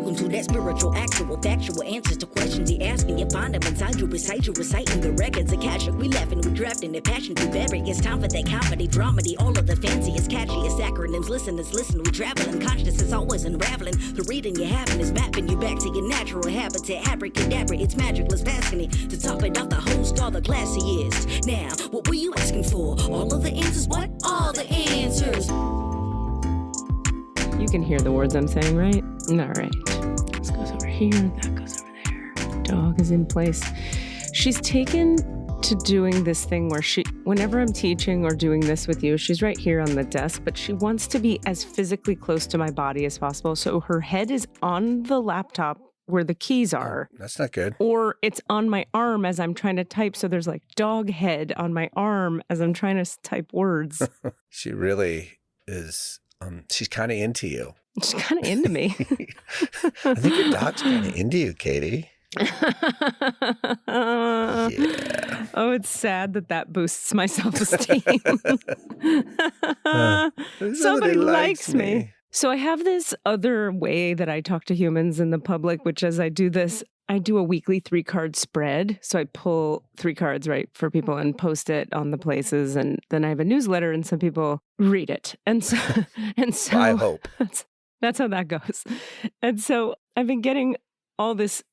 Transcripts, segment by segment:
Welcome to that spiritual, actual, factual answers to questions you're asking. You find them inside you, recite you, reciting the records of cash. We laughing, we drafting the passion to bury. It's time for that comedy, dramedy, all of the fanciest, catchiest acronyms. Listeners, listen, we traveling. Conscious is always unraveling. The reading you're having is mapping you back to your natural habitat. Abracadabra, it's magicless, passing it. To top it off, the host, all the classiest. Now, what were you asking for? All of the answers? What? All the answers. You can hear the words I'm saying, right? All right. This goes over here, that goes over there. Dog is in place. She's taken to doing this thing where whenever I'm teaching or doing this with you, she's right here on the desk, but she wants to be as physically close to my body as possible. So her head is on the laptop where the keys are. Oh, that's not good. Or it's on my arm as I'm trying to type. So there's like dog head on my arm as I'm trying to type words. She really is. She's kind of into you. She's kind of into me. I think your dog's kind of into you, Katie. Yeah. Oh, it's sad that boosts my self-esteem. Somebody likes me. So I have this other way that I talk to humans in the public, which as I do this, I do a weekly 3-card spread. So I pull 3 cards, right, for people and post it on the places. And then I have a newsletter and some people read it. And so I hope. That's how that goes. And so I've been getting all this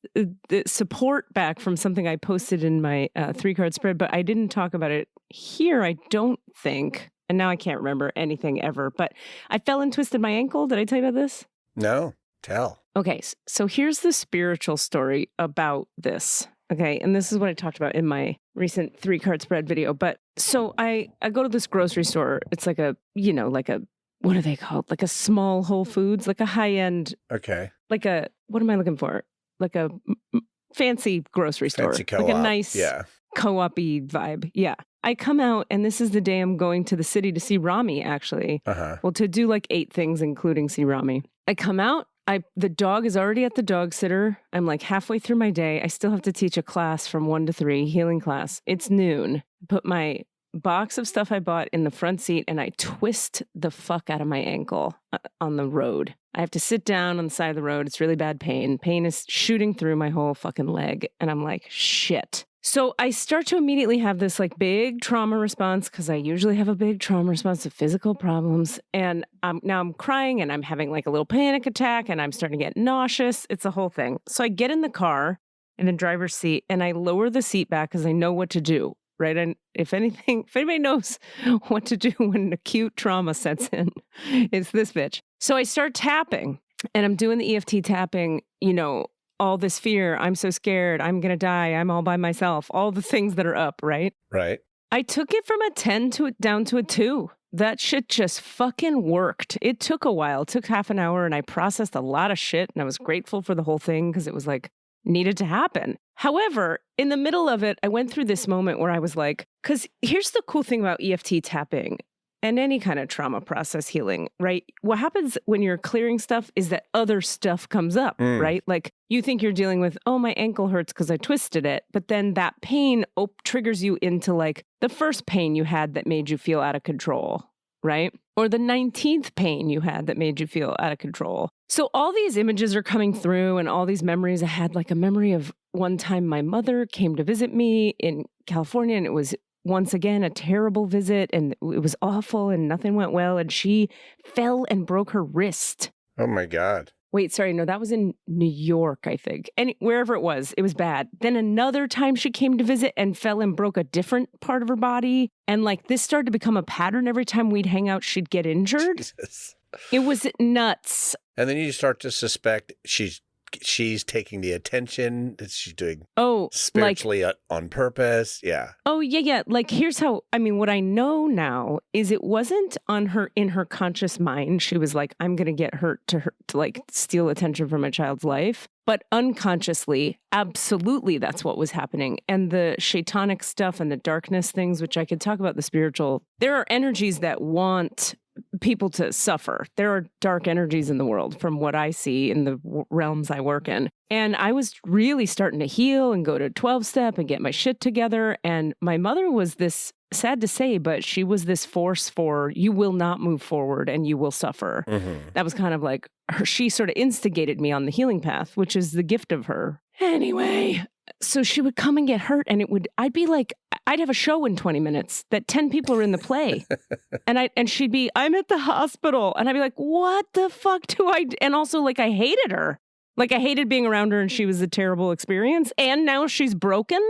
support back from something I posted in my 3-card spread, but I didn't talk about it here, I don't think. And now I can't remember anything ever, but I fell and twisted my ankle. Did I tell you about this? No, tell. Okay, so here's the spiritual story about this. Okay, and this is what I talked about in my recent 3-card spread video. But so I go to this grocery store. It's like a, what are they called? Like a small Whole Foods, like a high-end. Okay. Like a, what am I looking for? Like a fancy grocery store. Fancy co-op. Like a nice co-op-y vibe. Yeah. I come out, and this is the day I'm going to the city to see Rami, actually. Uh-huh. Well, to do like 8 things, including see Rami. I come out. The dog is already at the dog sitter. I'm like halfway through my day. I still have to teach a class from 1 to 3, healing class. It's noon. I put my box of stuff I bought in the front seat and I twist the fuck out of my ankle on the road. I have to sit down on the side of the road. It's really bad pain. Pain is shooting through my whole fucking leg. And I'm like, shit. So I start to immediately have this like big trauma response because I usually have a big trauma response to physical problems. And now I'm crying and I'm having like a little panic attack and I'm starting to get nauseous. It's a whole thing. So I get in the car in the driver's seat and I lower the seat back because I know what to do. Right. And if anybody knows what to do when acute trauma sets in, it's this bitch. So I start tapping and I'm doing the EFT tapping, all this fear. I'm so scared. I'm going to die. I'm all by myself. All the things that are up, right? Right. I took it from a 10 down to a 2. That shit just fucking worked. It took a while. It took half an hour and I processed a lot of shit and I was grateful for the whole thing because it was like needed to happen. However, in the middle of it, I went through this moment where I was like, because here's the cool thing about EFT tapping and any kind of trauma process healing, right? What happens when you're clearing stuff is that other stuff comes up, right? Like you think you're dealing with, oh, my ankle hurts because I twisted it. But then that pain triggers you into like the first pain you had that made you feel out of control, right? Or the 19th pain you had that made you feel out of control. So all these images are coming through and all these memories. I had like a memory of one time my mother came to visit me in California and it was once again a terrible visit and it was awful and nothing went well and she fell and broke her wrist. Oh my God. Wait, sorry, no, that was in New York, I think. And wherever it was bad. Then another time she came to visit and fell and broke a different part of her body. And like this started to become a pattern. Every time we'd hang out, she'd get injured. Jesus. It was nuts. And then you start to suspect she's taking the attention that she's doing spiritually on purpose. Yeah. Oh, yeah. Like, here's how, what I know now is it wasn't in her conscious mind. She was like, I'm going to get hurt to like steal attention from my child's life. But unconsciously, absolutely, that's what was happening. And the shaitanic stuff and the darkness things, which I could talk about the spiritual, there are energies that want people to suffer. There are dark energies in the world from what I see in the realms I work in. And I was really starting to heal and go to 12-step and get my shit together. And my mother was this, sad to say, but she was this force for you will not move forward and you will suffer. That was kind of like she sort of instigated me on the healing path, which is the gift of her. Anyway, so she would come and get hurt and I'd have a show in 20 minutes that 10 people are in the play. and she'd be, I'm at the hospital. And I'd be like, what the fuck do I do? And also like, I hated her. Like I hated being around her and she was a terrible experience. And now she's broken.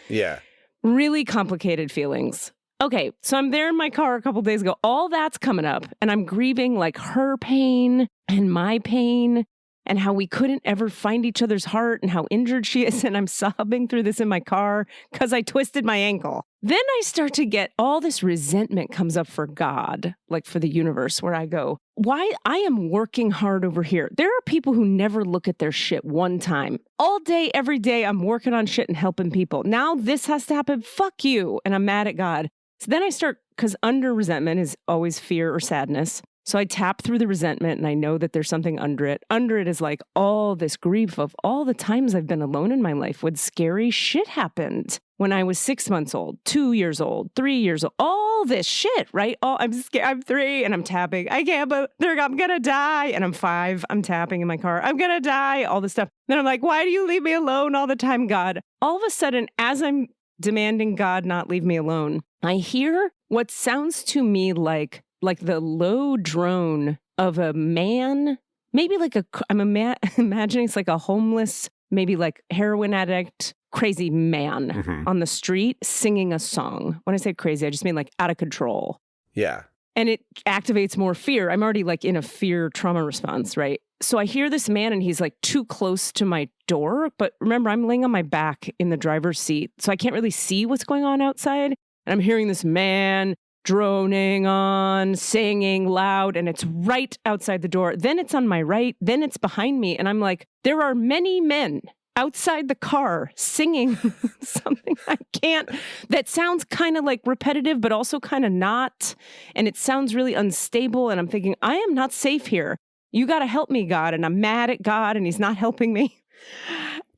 Yeah. Really complicated feelings. Okay, so I'm there in my car a couple days ago. All that's coming up and I'm grieving like her pain and my pain and how we couldn't ever find each other's heart and how injured she is. And I'm sobbing through this in my car because I twisted my ankle. Then I start to get all this resentment comes up for God, like for the universe, where I go, why I am working hard over here. There are people who never look at their shit one time. All day, every day, I'm working on shit and helping people. Now this has to happen. Fuck you. And I'm mad at God. So then I start, because under resentment is always fear or sadness. So I tap through the resentment and I know that there's something under it. Under it is like all this grief of all the times I've been alone in my life when scary shit happened. When I was 6 months old, 2 years old, 3 years old, all this shit, right? I'm scared. I'm 3 and I'm tapping. I can't, but I'm going to die. And I'm 5. I'm tapping in my car. I'm going to die. All this stuff. Then I'm like, why do you leave me alone all the time, God? All of a sudden, as I'm demanding God not leave me alone, I hear what sounds to me like the low drone of a man, maybe like I'm imagining it's like a homeless, maybe like heroin addict, crazy man on the street singing a song. When I say crazy, I just mean like out of control. Yeah. And it activates more fear. I'm already like in a fear trauma response, right? So I hear this man and he's like too close to my door. But remember, I'm laying on my back in the driver's seat. So I can't really see what's going on outside. And I'm hearing this man droning on, singing loud, and it's right outside the door. Then it's on my right. Then it's behind me. And I'm like, there are many men outside the car singing something I can't, that sounds kind of like repetitive, but also kind of not. And it sounds really unstable. And I'm thinking, I am not safe here. You got to help me, God. And I'm mad at God and he's not helping me.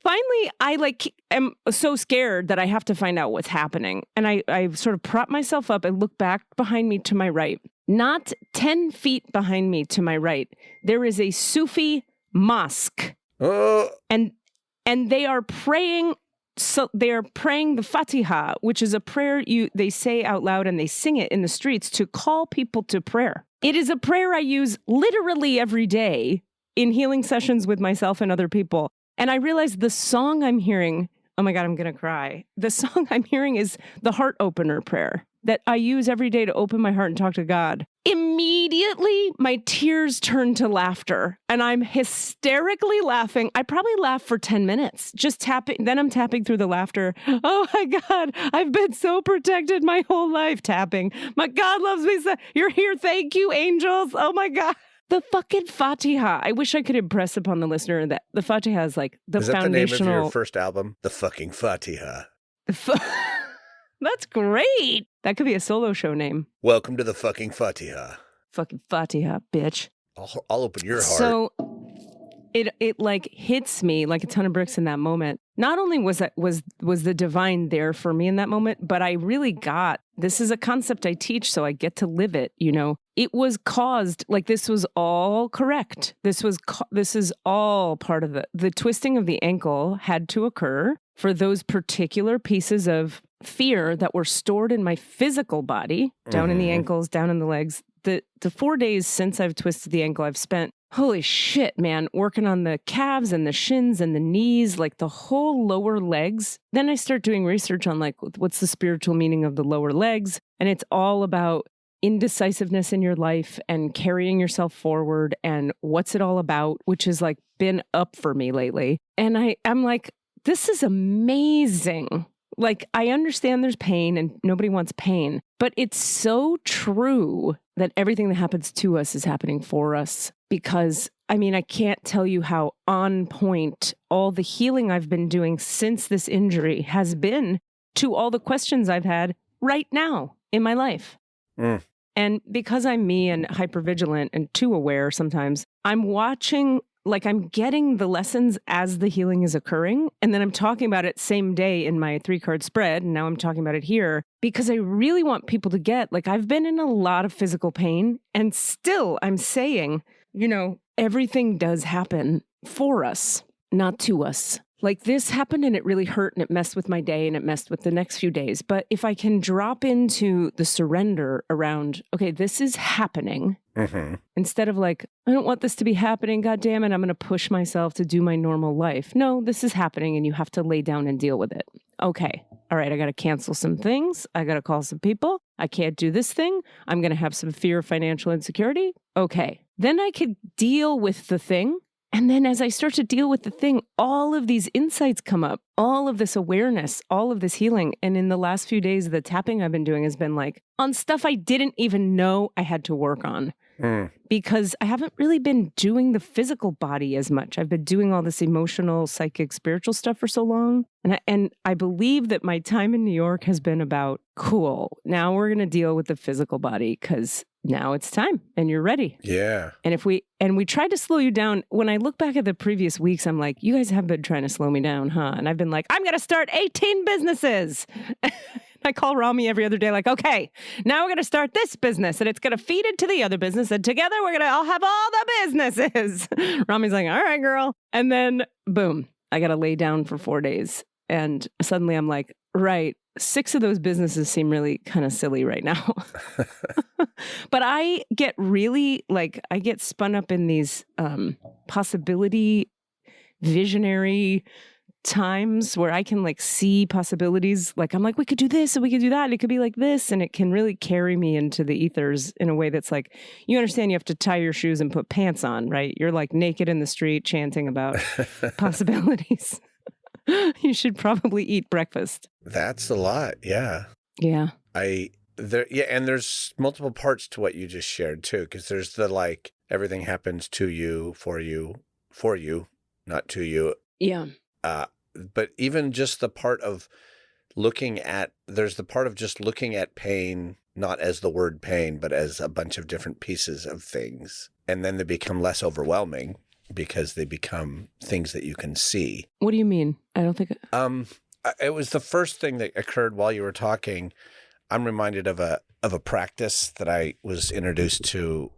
Finally, I am so scared that I have to find out what's happening. And I sort of prop myself up and look back behind me to my right. Not 10 feet behind me to my right, there is a Sufi mosque. And they are praying. So they are praying the Fatiha, which is a prayer they say out loud and they sing it in the streets to call people to prayer. It is a prayer I use literally every day in healing sessions with myself and other people. And I realized the song I'm hearing, oh my God, I'm going to cry. The song I'm hearing is the heart opener prayer that I use every day to open my heart and talk to God. Immediately, my tears turn to laughter and I'm hysterically laughing. I probably laugh for 10 minutes, just tapping. Then I'm tapping through the laughter. Oh my God, I've been so protected my whole life, tapping. My God loves me so. You're here. Thank you, angels. Oh my God. The fucking Fatiha. I wish I could impress upon the listener that the Fatiha is like the foundational. Is that the name of your first album? The fucking Fatiha. That's great. That could be a solo show name. Welcome to the fucking Fatiha. Fucking Fatiha, bitch. I'll open your heart. So it like hits me like a ton of bricks in that moment. Not only was the divine there for me in that moment, but I really got, this is a concept I teach, so I get to live it, you know. It was caused, like this was all correct. This is all part of the twisting of the ankle had to occur for those particular pieces of fear that were stored in my physical body, down in the ankles, down in the legs. The 4 days since I've twisted the ankle, I've spent, holy shit, man, working on the calves and the shins and the knees, like the whole lower legs. Then I start doing research on like, what's the spiritual meaning of the lower legs? And it's all about indecisiveness in your life and carrying yourself forward and what's it all about, which has like been up for me lately. And I'm like, this is amazing. Like, I understand there's pain and nobody wants pain, but it's so true that everything that happens to us is happening for us. Because, I mean, I can't tell you how on point all the healing I've been doing since this injury has been to all the questions I've had right now in my life. And because I'm me and hypervigilant and too aware sometimes, I'm watching, like I'm getting the lessons as the healing is occurring. And then I'm talking about it same day in my 3-card spread. And now I'm talking about it here because I really want people to get, like, I've been in a lot of physical pain and still I'm saying, you know, everything does happen for us, not to us. Like this happened and it really hurt and it messed with my day and it messed with the next few days. But if I can drop into the surrender around, okay, this is happening, instead of like, I don't want this to be happening, God damn it, I'm going to push myself to do my normal life. No, this is happening and you have to lay down and deal with it. Okay, all right, I got to cancel some things. I got to call some people. I can't do this thing. I'm going to have some fear of financial insecurity. Okay, then I could deal with the thing. And then as I start to deal with the thing, all of these insights come up, all of this awareness, all of this healing. And in the last few days, the tapping I've been doing has been like on stuff I didn't even know I had to work on. Because I haven't really been doing the physical body as much. I've been doing all this emotional, psychic, spiritual stuff for so long. And I believe that my time in New York has been about, cool, now we're going to deal with the physical body because now it's time and you're ready. Yeah. And we tried to slow you down. When I look back at the previous weeks, I'm like, you guys have been trying to slow me down, huh? And I've been like, I'm going to start 18 businesses. I call Rami every other day, like, okay, now we're going to start this business and it's going to feed into the other business. And together I'll have all the businesses. Rami's like, all right, girl. And then boom, I got to lay down for 4 days. And suddenly I'm like, right, 6 of those businesses seem really kind of silly right now. But I get really I get spun up in these possibility, visionary times where I can see possibilities. Like I'm like, we could do this and we could do that. And it could be like this. And it can really carry me into the ethers in a way that's like, you understand you have to tie your shoes and put pants on, right? You're like naked in the street chanting about possibilities. You should probably eat breakfast. That's a lot. Yeah. Yeah. And there's multiple parts to what you just shared too. Cause there's the everything happens to you, for you, not to you. Yeah. But even just the part of there's the part of just looking at pain, not as the word pain, but as a bunch of different pieces of things. And then they become less overwhelming because they become things that you can see. What do you mean? I don't think. It was the first thing that occurred while you were talking. I'm reminded of a practice that I was introduced to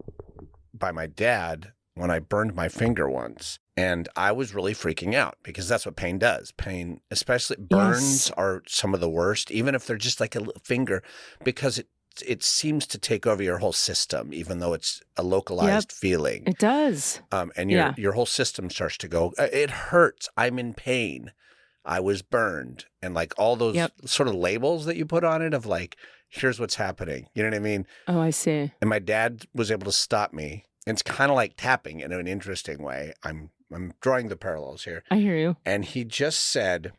by my dad when I burned my finger once. And I was really freaking out because that's what pain does. Pain, especially burns, are some of the worst, even if they're just like a little finger, because it seems to take over your whole system, even though it's a localized feeling. It does. And your whole system starts to go, it hurts. I'm in pain. I was burned. And all those sort of labels that you put on it of here's what's happening. You know what I mean? Oh, I see. And my dad was able to stop me. And it's kind of like tapping in an interesting way. I'm drawing the parallels here. I hear you. And he just said,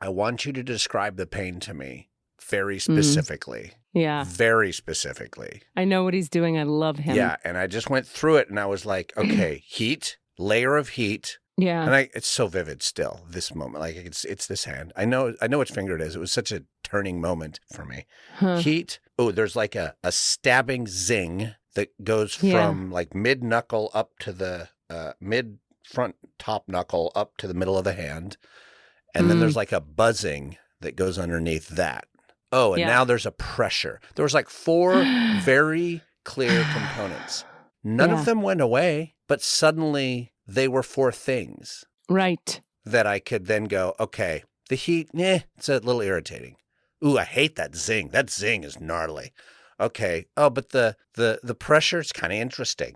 I want you to describe the pain to me very specifically. Yeah. Very specifically. I know what he's doing. I love him. Yeah. And I just went through it and I was like, okay, heat, layer of heat. Yeah. And it's so vivid still, this moment. It's this hand. I know which finger it is. It was such a turning moment for me. Huh. Heat. Oh, there's a stabbing zing that goes from mid knuckle up to the mid front top knuckle up to the middle of the hand. And then there's a buzzing that goes underneath that. Oh, and now there's a pressure. There was 4 very clear components. None of them went away, but suddenly they were 4 things. Right. That I could then go, okay, the heat, it's a little irritating. Ooh, I hate that zing. That zing is gnarly. Okay. Oh, but the pressure is kind of interesting.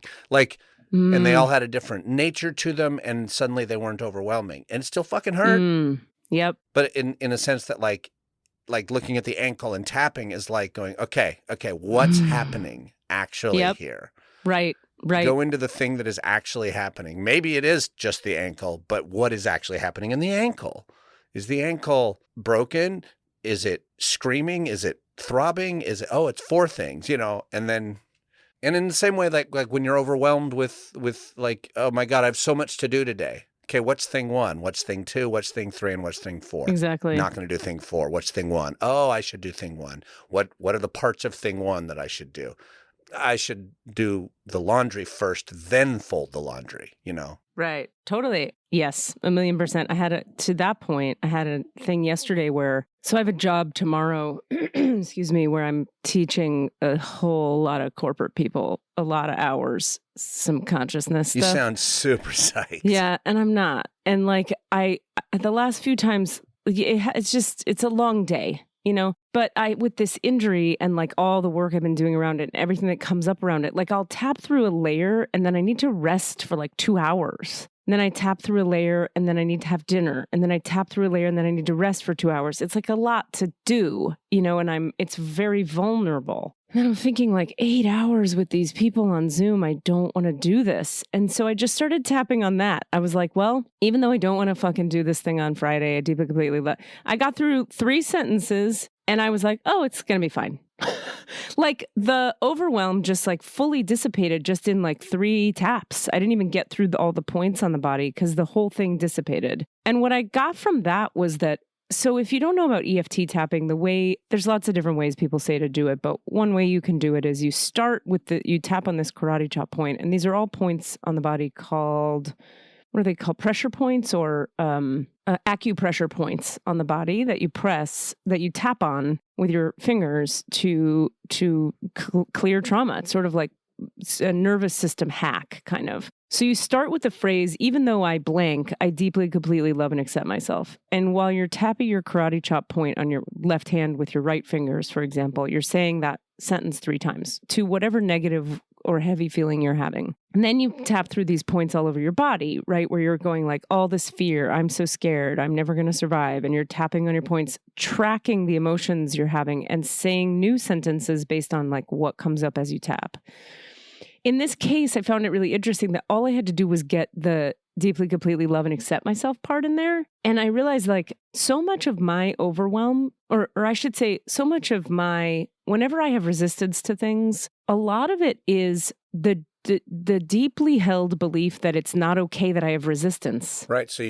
And they all had a different nature to them, and suddenly they weren't overwhelming. And it still fucking hurt. Yep. But in a sense that looking at the ankle and tapping is going, okay, what's happening actually here? Right. Go into the thing that is actually happening. Maybe it is just the ankle, but what is actually happening in the ankle? Is the ankle broken? Is it screaming? Is it throbbing? Is it, it's 4 things, and in the same way, when you're overwhelmed with oh my God, I have so much to do today. Okay, what's thing 1? What's thing 2? What's thing 3? And what's thing 4? Exactly. Not going to do thing 4. What's thing 1? Oh, I should do thing 1. What are the parts of thing 1 that I should do? I should do the laundry first, then fold the laundry, you know? Right. Totally. Yes. 1,000,000%. To that point, I had a thing yesterday so I have a job tomorrow, excuse me, where I'm teaching a whole lot of corporate people, a lot of hours, some consciousness You stuff. sound super psyched. Yeah. And I'm not. And like, the last few times, it's a long day. You know, but with this injury and like all the work I've been doing around it and everything that comes up around it, like I'll tap through a layer and then I need to rest for like 2 hours. And then I tap through a layer and then I need to have dinner. And then I tap through a layer and then I need to rest for 2 hours. It's like a lot to do, you know, and it's very vulnerable. And I'm thinking like 8 hours with these people on Zoom, I don't want to do this. And so I just started tapping on that. I was like, well, even though I don't want to fucking do this thing on Friday, I deeply, completely I got through 3 sentences and I was like, oh, it's going to be fine. Like the overwhelm just like fully dissipated just in like 3 taps. I didn't even get through all the points on the body because the whole thing dissipated. And what I got from that was that, so if you don't know about EFT tapping, there's lots of different ways people say to do it, but one way you can do it is you start with you tap on this karate chop point, and these are all points on the body called, what are they called? Pressure points or acupressure points on the body that you tap on with your fingers to clear trauma. It's sort of like a nervous system hack, kind of. So you start with the phrase, even though I blank, I deeply, completely love and accept myself. And while you're tapping your karate chop point on your left hand with your right fingers, for example, you're saying that sentence 3 times to whatever negative or heavy feeling you're having. And then you tap through these points all over your body, right? Where you're going like, all this fear, I'm so scared, I'm never going to survive. And you're tapping on your points, tracking the emotions you're having and saying new sentences based on like what comes up as you tap. In this case, I found it really interesting that all I had to do was get the deeply, completely love and accept myself part in there. And I realized like so much of my overwhelm, or I should say so much of whenever I have resistance to things, a lot of it is the deeply held belief that it's not okay that I have resistance. Right. So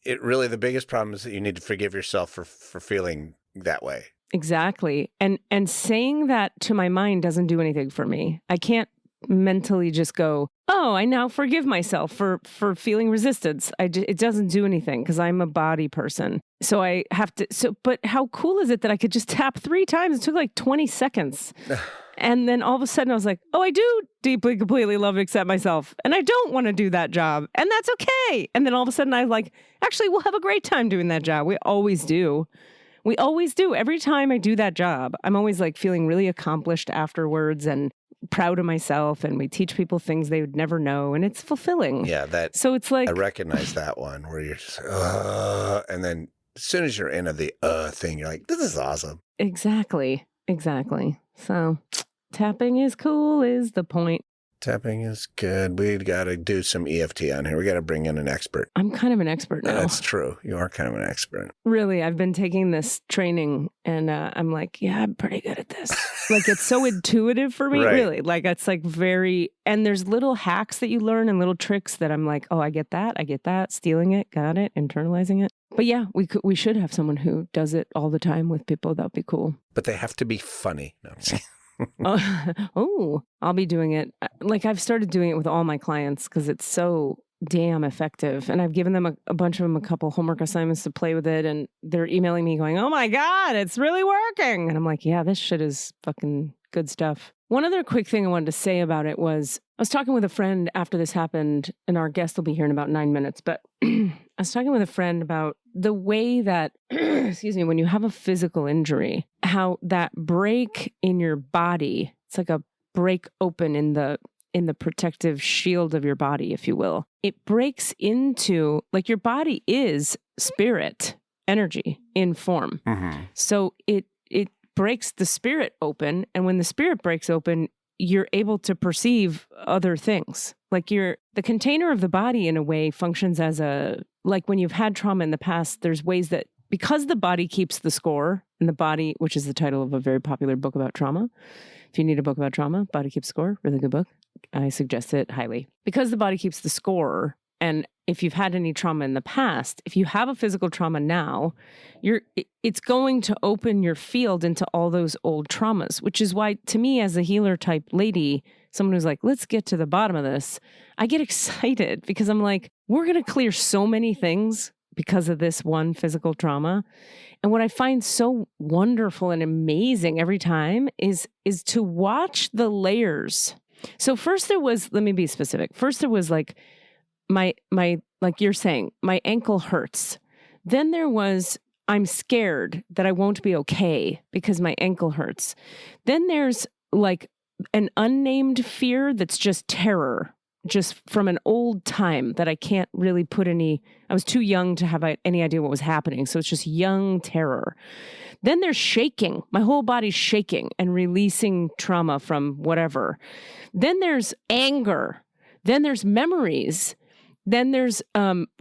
the biggest problem is that you need to forgive yourself for feeling that way. Exactly. And saying that to my mind doesn't do anything for me. I can't mentally just go, oh, I now forgive myself for feeling resistance. It doesn't do anything because I'm a body person. So I have to, but how cool is it that I could just tap 3 times? It took like 20 seconds. And then all of a sudden I was like, oh, I do deeply, completely love and accept myself. And I don't want to do that job. And that's okay. And then all of a sudden I was like, actually, we'll have a great time doing that job. We always do. We always do. Every time I do that job, I'm always like feeling really accomplished afterwards and proud of myself, and we teach people things they would never know, and it's fulfilling. Yeah, so it's like I recognize that one where you're just and then as soon as you're into the thing, you're like, this is awesome. Exactly. So tapping is cool is the point. Tapping is good. We got to do some EFT on here. We got to bring in an expert. I'm kind of an expert now. That's true. You are kind of an expert. Really, I've been taking this training and I'm like, yeah, I'm pretty good at this. Like, it's so intuitive for me, Right. Really. Like, it's like and there's little hacks that you learn and little tricks that I'm like, oh, I get that, stealing it, got it, internalizing it. But yeah, we should have someone who does it all the time with people. That'd be cool. But they have to be funny. No, I'm just Oh, I'll be doing it. Like, I've started doing it with all my clients because it's so damn effective. And I've given them a bunch of them a couple homework assignments to play with it. And they're emailing me going, oh my God, it's really working. And I'm like, yeah, this shit is fucking good stuff. One other quick thing I wanted to say about it was I was talking with a friend after this happened, and our guest will be here in about 9 minutes. But I was talking with a friend about the way that, excuse me, when you have a physical injury, how that break in your body, it's like a break open in the protective shield of your body, if you will. It breaks into, like, your body is spirit energy in form. Mm-hmm. So it breaks the spirit open. And when the spirit breaks open, you're able to perceive other things. Like the container of the body in a way functions as like when you've had trauma in the past, there's ways that because the body keeps the score, and the body, which is the title of a very popular book about trauma. If you need a book about trauma, Body Keeps Score, really good book. I suggest it highly. Because the body keeps the score, And if you've had any trauma in the past, if you have a physical trauma now, it's going to open your field into all those old traumas, which is why, to me, as a healer type lady, someone who's like, let's get to the bottom of this, I get excited because I'm like, we're going to clear so many things because of this one physical trauma. And what I find so wonderful and amazing every time is to watch the layers. So first there was, let me be specific. First there was like my like you're saying, my ankle hurts. Then there was, I'm scared that I won't be okay because my ankle hurts. Then there's like an unnamed fear that's just terror, just from an old time that I can't really put I was too young to have any idea what was happening. So it's just young terror. Then there's shaking. My whole body's shaking and releasing trauma from whatever. Then there's anger. Then there's memories. Then there's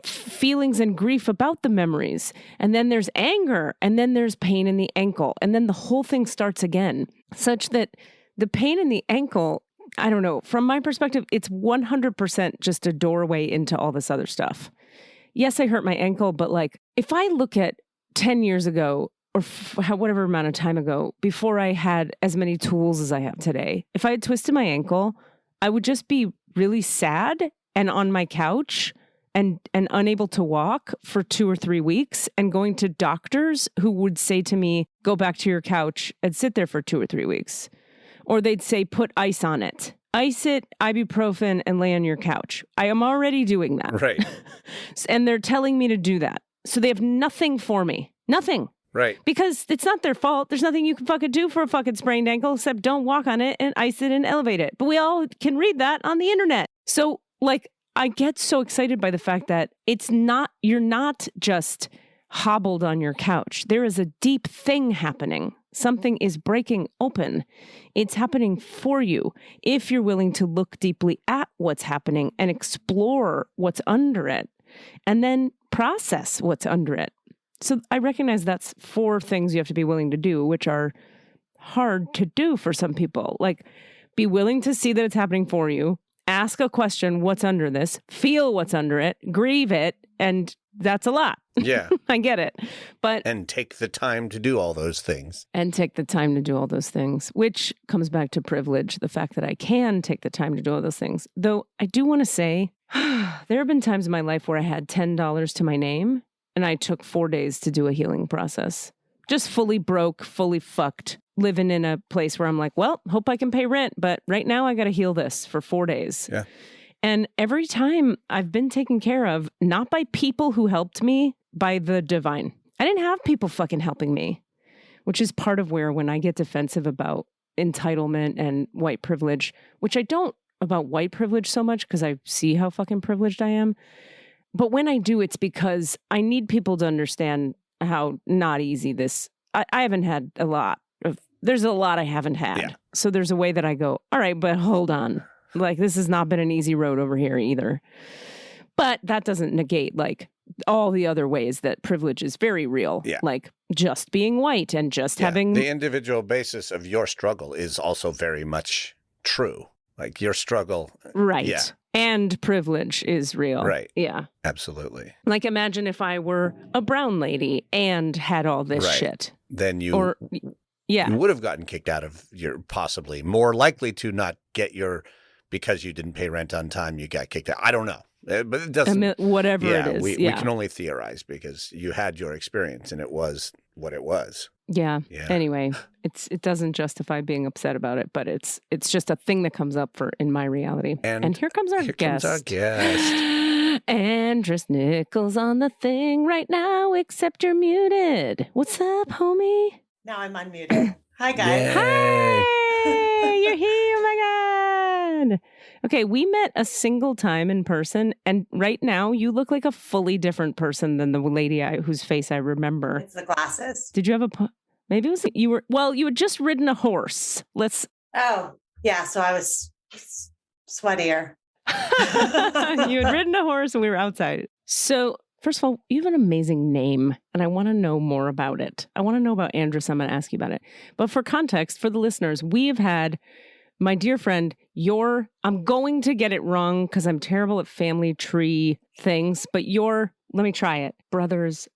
feelings and grief about the memories. And then there's anger. And then there's pain in the ankle. And then the whole thing starts again, such that the pain in the ankle, I don't know, from my perspective, it's 100% just a doorway into all this other stuff. Yes, I hurt my ankle, but like if I look at 10 years ago or whatever amount of time ago, before I had as many tools as I have today, if I had twisted my ankle, I would just be really sad and on my couch and unable to walk for 2 or 3 weeks and going to doctors who would say to me, go back to your couch and sit there for 2 or 3 weeks. Or they'd say, put ice on it. Ice it, ibuprofen, and lay on your couch. I am already doing that. Right. And they're telling me to do that. So they have nothing for me. Nothing. Right. Because it's not their fault. There's nothing you can fucking do for a fucking sprained ankle except don't walk on it and ice it and elevate it. But we all can read that on the internet. So like, I get so excited by the fact that you're not just hobbled on your couch. There is a deep thing happening. Something is breaking open. It's happening for you if you're willing to look deeply at what's happening and explore what's under it and then process what's under it. So I recognize that's 4 things you have to be willing to do, which are hard to do for some people. Like, be willing to see that it's happening for you, ask a question, what's under this, feel what's under it, grieve it, and that's a lot. Yeah. I get it. And take the time to do all those things. And take the time to do all those things, which comes back to privilege, the fact that I can take the time to do all those things. Though I do want to say, there have been times in my life where I had $10 to my name and I took 4 days to do a healing process. Just fully broke, fully fucked, living in a place where I'm like, well, hope I can pay rent, but right now I got to heal this for 4 days. Yeah. And every time I've been taken care of, not by people who helped me, by the divine. I didn't have people fucking helping me, which is part of where when I get defensive about entitlement and white privilege, which I don't about white privilege so much because I see how fucking privileged I am. But when I do, it's because I need people to understand how not easy this, I haven't had a lot of, there's a lot I haven't had. Yeah. So there's a way that I go, all right, but hold on. Like, this has not been an easy road over here either. But that doesn't negate, like, all the other ways that privilege is very real. Yeah. Like, just being white and just having... The individual basis of your struggle is also very much true. Like, your struggle... Right. Yeah. And privilege is real. Right. Yeah. Absolutely. Like, imagine if I were a brown lady and had all this shit. Then you... Yeah. You would have gotten kicked out of your... Possibly. More likely to not get your... Because you didn't pay rent on time, you got kicked out. I don't know. But it doesn't... Whatever it is. We can only theorize because you had your experience and it was what it was. Yeah. Anyway, it doesn't justify being upset about it, but it's just a thing that comes up in my reality. And here comes our guest. Andress Nichols on the thing right now, except you're muted. What's up, homie? Now I'm unmuted. Hi, guys. Yay. Hi, you're here. Oh my God. Okay, we met a single time in person, and right now you look like a fully different person than the lady whose face I remember. It's the glasses. Did you have maybe it was, you had just ridden a horse. Oh, yeah, so I was sweatier. You had ridden a horse and we were outside. So, first of all, you have an amazing name, and I want to know more about it. I want to know about Andress. I'm going to ask you about it. But for context, for the listeners, we have had my dear friend, I'm going to get it wrong because I'm terrible at family tree things, but let me try it, brother's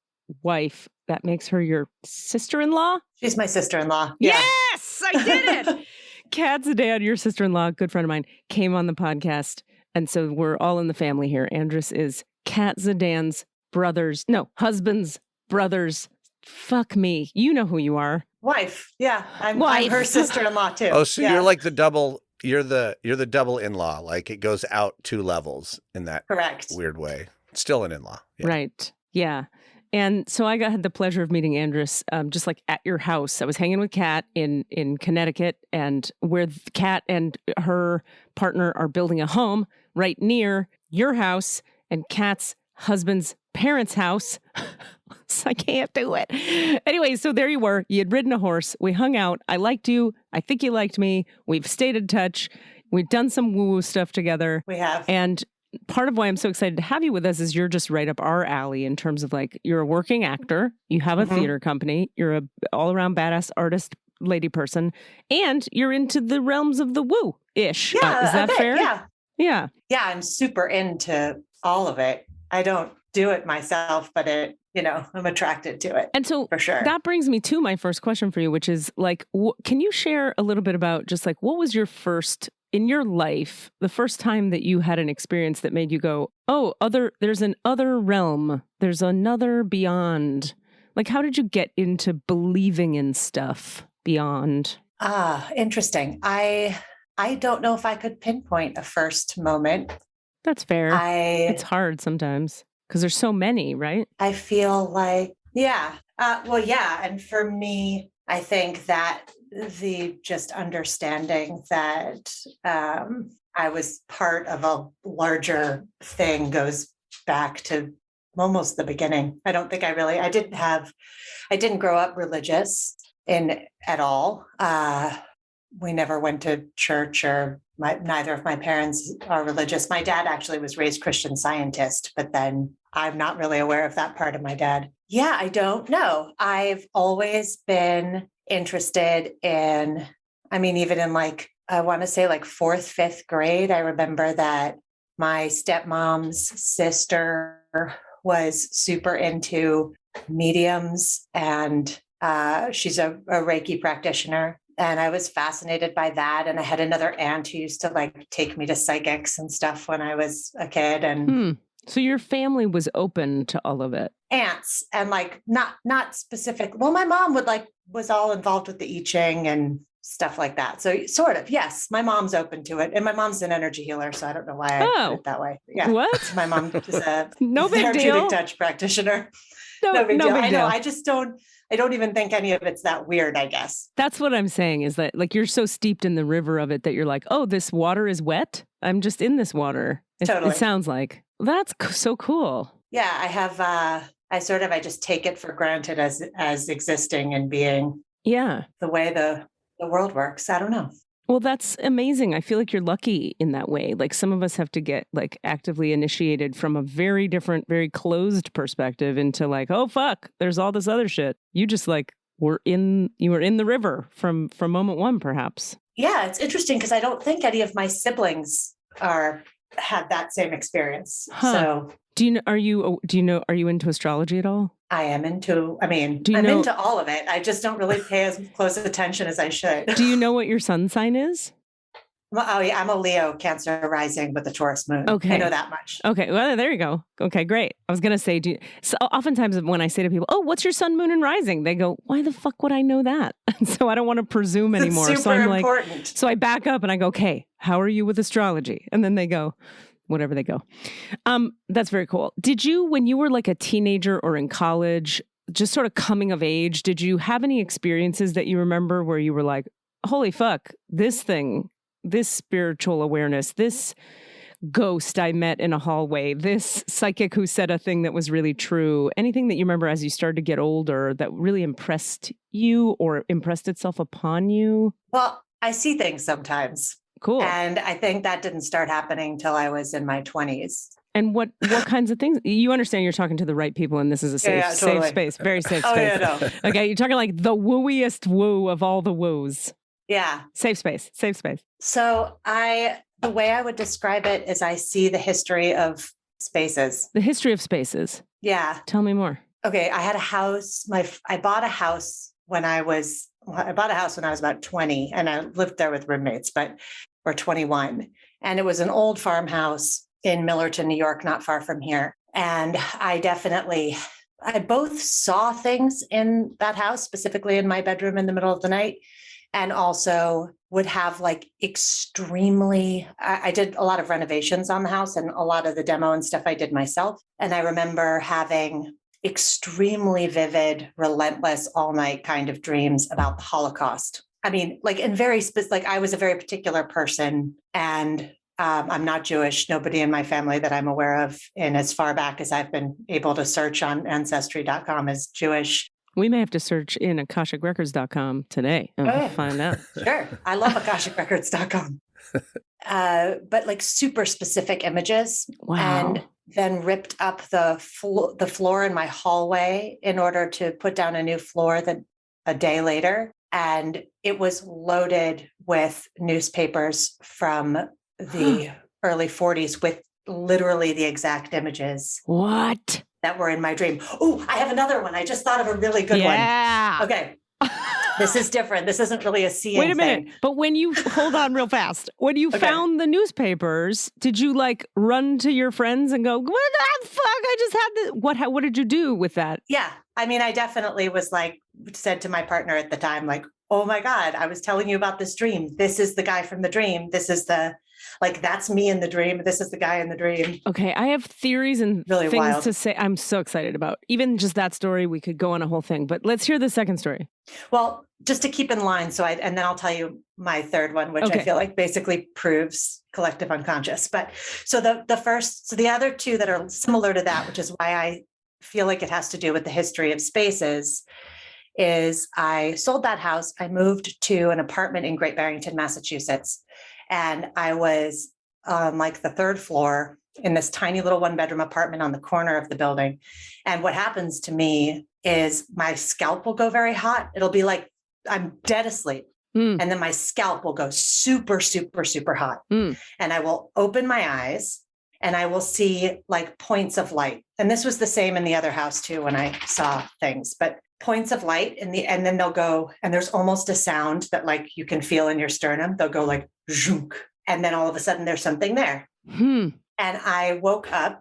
wife, that makes her your sister-in-law? She's my sister-in-law. Yeah. Yes, I did it. Kat Zidan, your sister-in-law, good friend of mine, came on the podcast. And so we're all in the family here. Andrus is Kat Zidan's husband's brother's. Fuck me. You know who you are. Wife. Yeah. I'm Wife. her sister-in-law too. Oh, so Yeah. you're like the double. You're the double in-law. Like it goes out 2 levels in that Correct. weird way. Still an in-law. Yeah. Right. Yeah. And so I had the pleasure of meeting Andrus just like at your house. I was hanging with Kat in Connecticut, and where Kat and her partner are building a home right near your house and Kat's husband's parents' house. So I can't do it. Anyway, so there you were. You had ridden a horse. We hung out. I liked you. I think you liked me. We've stayed in touch. We've done some woo-woo stuff together. We have. And part of why I'm so excited to have you with us is you're just right up our alley in terms of like, you're a working actor. You have a theater company. You're a all-around badass artist, lady person. And you're into the realms of the woo-ish. Yeah. Is that a bit, fair? Yeah. Yeah. Yeah. I'm super into all of it. I don't do it myself, but I'm attracted to it. And so for sure. that brings me to my first question for you, which is like, can you share a little bit about just like, what was your first in your life, the first time that you had an experience that made you go, oh, there's an other realm, there's another beyond. Like, how did you get into believing in stuff beyond? Interesting. I don't know if I could pinpoint a first moment. That's fair. It's hard sometimes because there's so many, right? I feel like, yeah. And for me, I think that the just understanding that I was part of a larger thing goes back to almost the beginning. I don't think I didn't grow up religious at all. We never went to church, or neither of my parents are religious. My dad actually was raised Christian Scientist, but then I'm not really aware of that part of my dad. Yeah, I don't know. I've always been interested in, even in I want to say 4th, 5th grade, I remember that my stepmom's sister was super into mediums, and she's a Reiki practitioner. And I was fascinated by that. And I had another aunt who used to take me to psychics and stuff when I was a kid. And so your family was open to all of it. Aunts and not specific. Well, my mom was all involved with the I Ching and stuff like that. So sort of, yes, my mom's open to it. And my mom's an energy healer. So I don't know why I put it that way. Yeah. What? My mom is a no big therapeutic deal. touch practitioner. No big deal. I know. I don't even think any of it's that weird, I guess. That's what I'm saying is that you're so steeped in the river of it that you're like, oh, this water is wet. I'm just in this water. Totally. It sounds like. That's so cool. Yeah, I have, I just take it for granted as existing and being the way the world works. I don't know. Well, that's amazing. I feel like you're lucky in that way. Like some of us have to get actively initiated from a very different, very closed perspective into oh, fuck, there's all this other shit. You just were in the river from moment one, perhaps. Yeah, it's interesting because I don't think any of my siblings had that same experience. Huh. So are you into astrology at all? I am into, I'm into all of it. I just don't really pay as close attention as I should. Do you know what your sun sign is? Oh yeah, I'm a Leo, Cancer rising with a Taurus moon. Okay. I know that much. Okay, well, there you go. Okay, great. I was going to say, so oftentimes when I say to people, oh, what's your sun, moon, and rising? They go, why the fuck would I know that? So I don't want to presume anymore. It's super important. So I back up and I go, okay, how are you with astrology? And then they go, whatever they go. That's very cool. Did you, when you were a teenager or in college, just sort of coming of age, did you have any experiences that you remember where you were like, holy fuck, this thing, this spiritual awareness, this ghost I met in a hallway, this psychic who said a thing that was really true, anything that you remember as you started to get older that really impressed you or impressed itself upon you? Well, I see things sometimes. Cool. And I think that didn't start happening till I was in my 20s. And what kinds of things? You understand you're talking to the right people, and this is a safe totally. safe space, very safe space. Oh, yeah, no. Okay, you're talking the wooiest woo of all the woos. Yeah. Safe space. Safe space. So the way I would describe it is I see the history of spaces. The history of spaces. Yeah. Tell me more. Okay. I had a house. I bought a house when I was about 20 and I lived there with roommates, or 21. And it was an old farmhouse in Millerton, New York, not far from here. And I both saw things in that house, specifically in my bedroom in the middle of the night, and also would have like I did a lot of renovations on the house, and a lot of the demo and stuff I did myself. And I remember having extremely vivid, relentless, all night kind of dreams about the Holocaust. I mean, like I was a very particular person, and I'm not Jewish. Nobody in my family that I'm aware of, and as far back as I've been able to search on ancestry.com, is Jewish. We may have to search in akashicrecords.com today and find out. Sure. I love akashicrecords.com. But like super specific images. Wow. And then ripped up the floor in my hallway in order to put down a new floor a day later. And it was loaded with newspapers from the early 40s with literally the exact images. What? That were in my dream. Oh, I have another one. I just thought of a really good one. Yeah. Okay. This is different. This isn't really a seeing Wait a minute. thing. But when you hold on real fast, when you found the newspapers, did you like run to your friends and go, what the fuck? I just had this. What did you do with that? Yeah. I mean, I definitely said to my partner at the time, like, oh my God, I was telling you about this dream. This is the guy from the dream. This is that's me in the dream. This is the guy in the dream. Okay. I have theories and really things wild to say. I'm so excited about even just that story. We could go on a whole thing, but let's hear the second story. Well, just to keep in line. And then I'll tell you my third one, which I feel like basically proves collective unconscious. But so the other two that are similar to that, which is why I feel like it has to do with the history of spaces, is I sold that house. I moved to an apartment in Great Barrington, Massachusetts. And I was on like the third floor in this tiny little 1-bedroom apartment on the corner of the building. And what happens to me is my scalp will go very hot. It'll be like I'm dead asleep. And then my scalp will go super, super, super hot. And I will open my eyes and I will see like points of light. And this was the same in the other house too, when I saw things, but points of light and then they'll go, and there's almost a sound that like you can feel in your sternum. They'll go like, zhunk, and then all of a sudden there's something there. And I woke up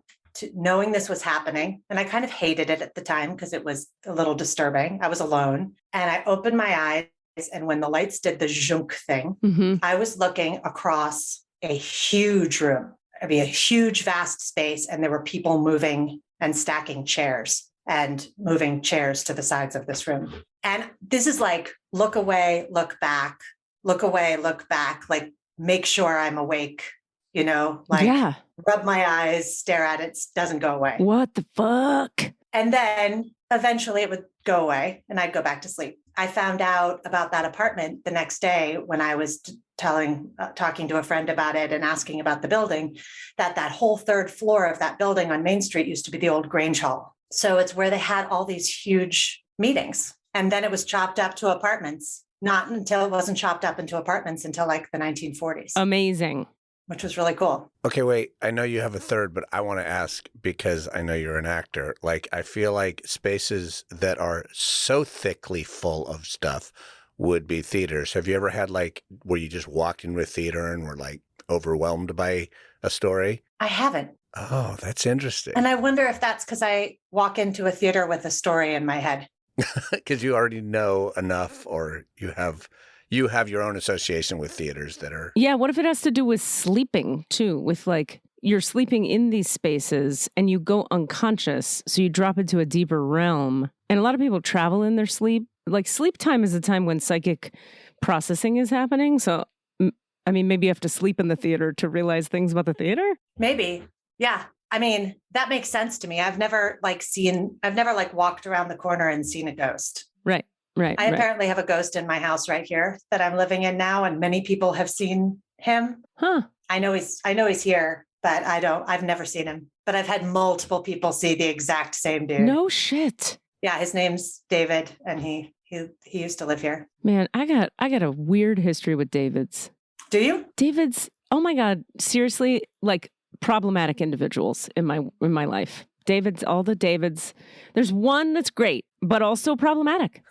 knowing this was happening. And I kind of hated it at the time because it was a little disturbing. I was alone and I opened my eyes. And when the lights did the zhunk thing, I was looking across a huge room. I mean, a huge, vast space. And there were people moving and stacking chairs and moving chairs to the sides of this room. And this is like, look away, look back, look away, look back, like make sure I'm awake, like rub my eyes, stare at it, doesn't go away. What the fuck? And then eventually it would go away and I'd go back to sleep. I found out about that apartment the next day when I was talking to a friend about it and asking about the building, that whole third floor of that building on Main Street used to be the old Grange Hall. So it's where they had all these huge meetings. And then it was chopped up to apartments. Not until it wasn't chopped up into apartments until like the 1940s. Amazing. Which was really cool. Okay, wait. I know you have a third, but I want to ask because I know you're an actor. Like, I feel like spaces that are so thickly full of stuff would be theaters. Have you ever had like where you just walked into a theater and were like overwhelmed by a story? I haven't. Oh, that's interesting. And I wonder if that's because I walk into a theater with a story in my head. Because you already know enough, or you have your own association with theaters that are... Yeah, what if it has to do with sleeping, too? With like, you're sleeping in these spaces and you go unconscious, so you drop into a deeper realm. And a lot of people travel in their sleep. Like, sleep time is a time when psychic processing is happening. So, I mean, maybe you have to sleep in the theater to realize things about the theater? Maybe. Yeah. I mean, that makes sense to me. I've never walked around the corner and seen a ghost. Right. I apparently have a ghost in my house right here that I'm living in now, and many people have seen him. Huh. I know he's here, but I've never seen him. But I've had multiple people see the exact same dude. No shit. Yeah, his name's David, and he He used to live here. Man, I got a weird history with Davids. Do you? Davids, oh my God, seriously, like problematic individuals in my life. Davids, all the Davids. There's one that's great, but also problematic.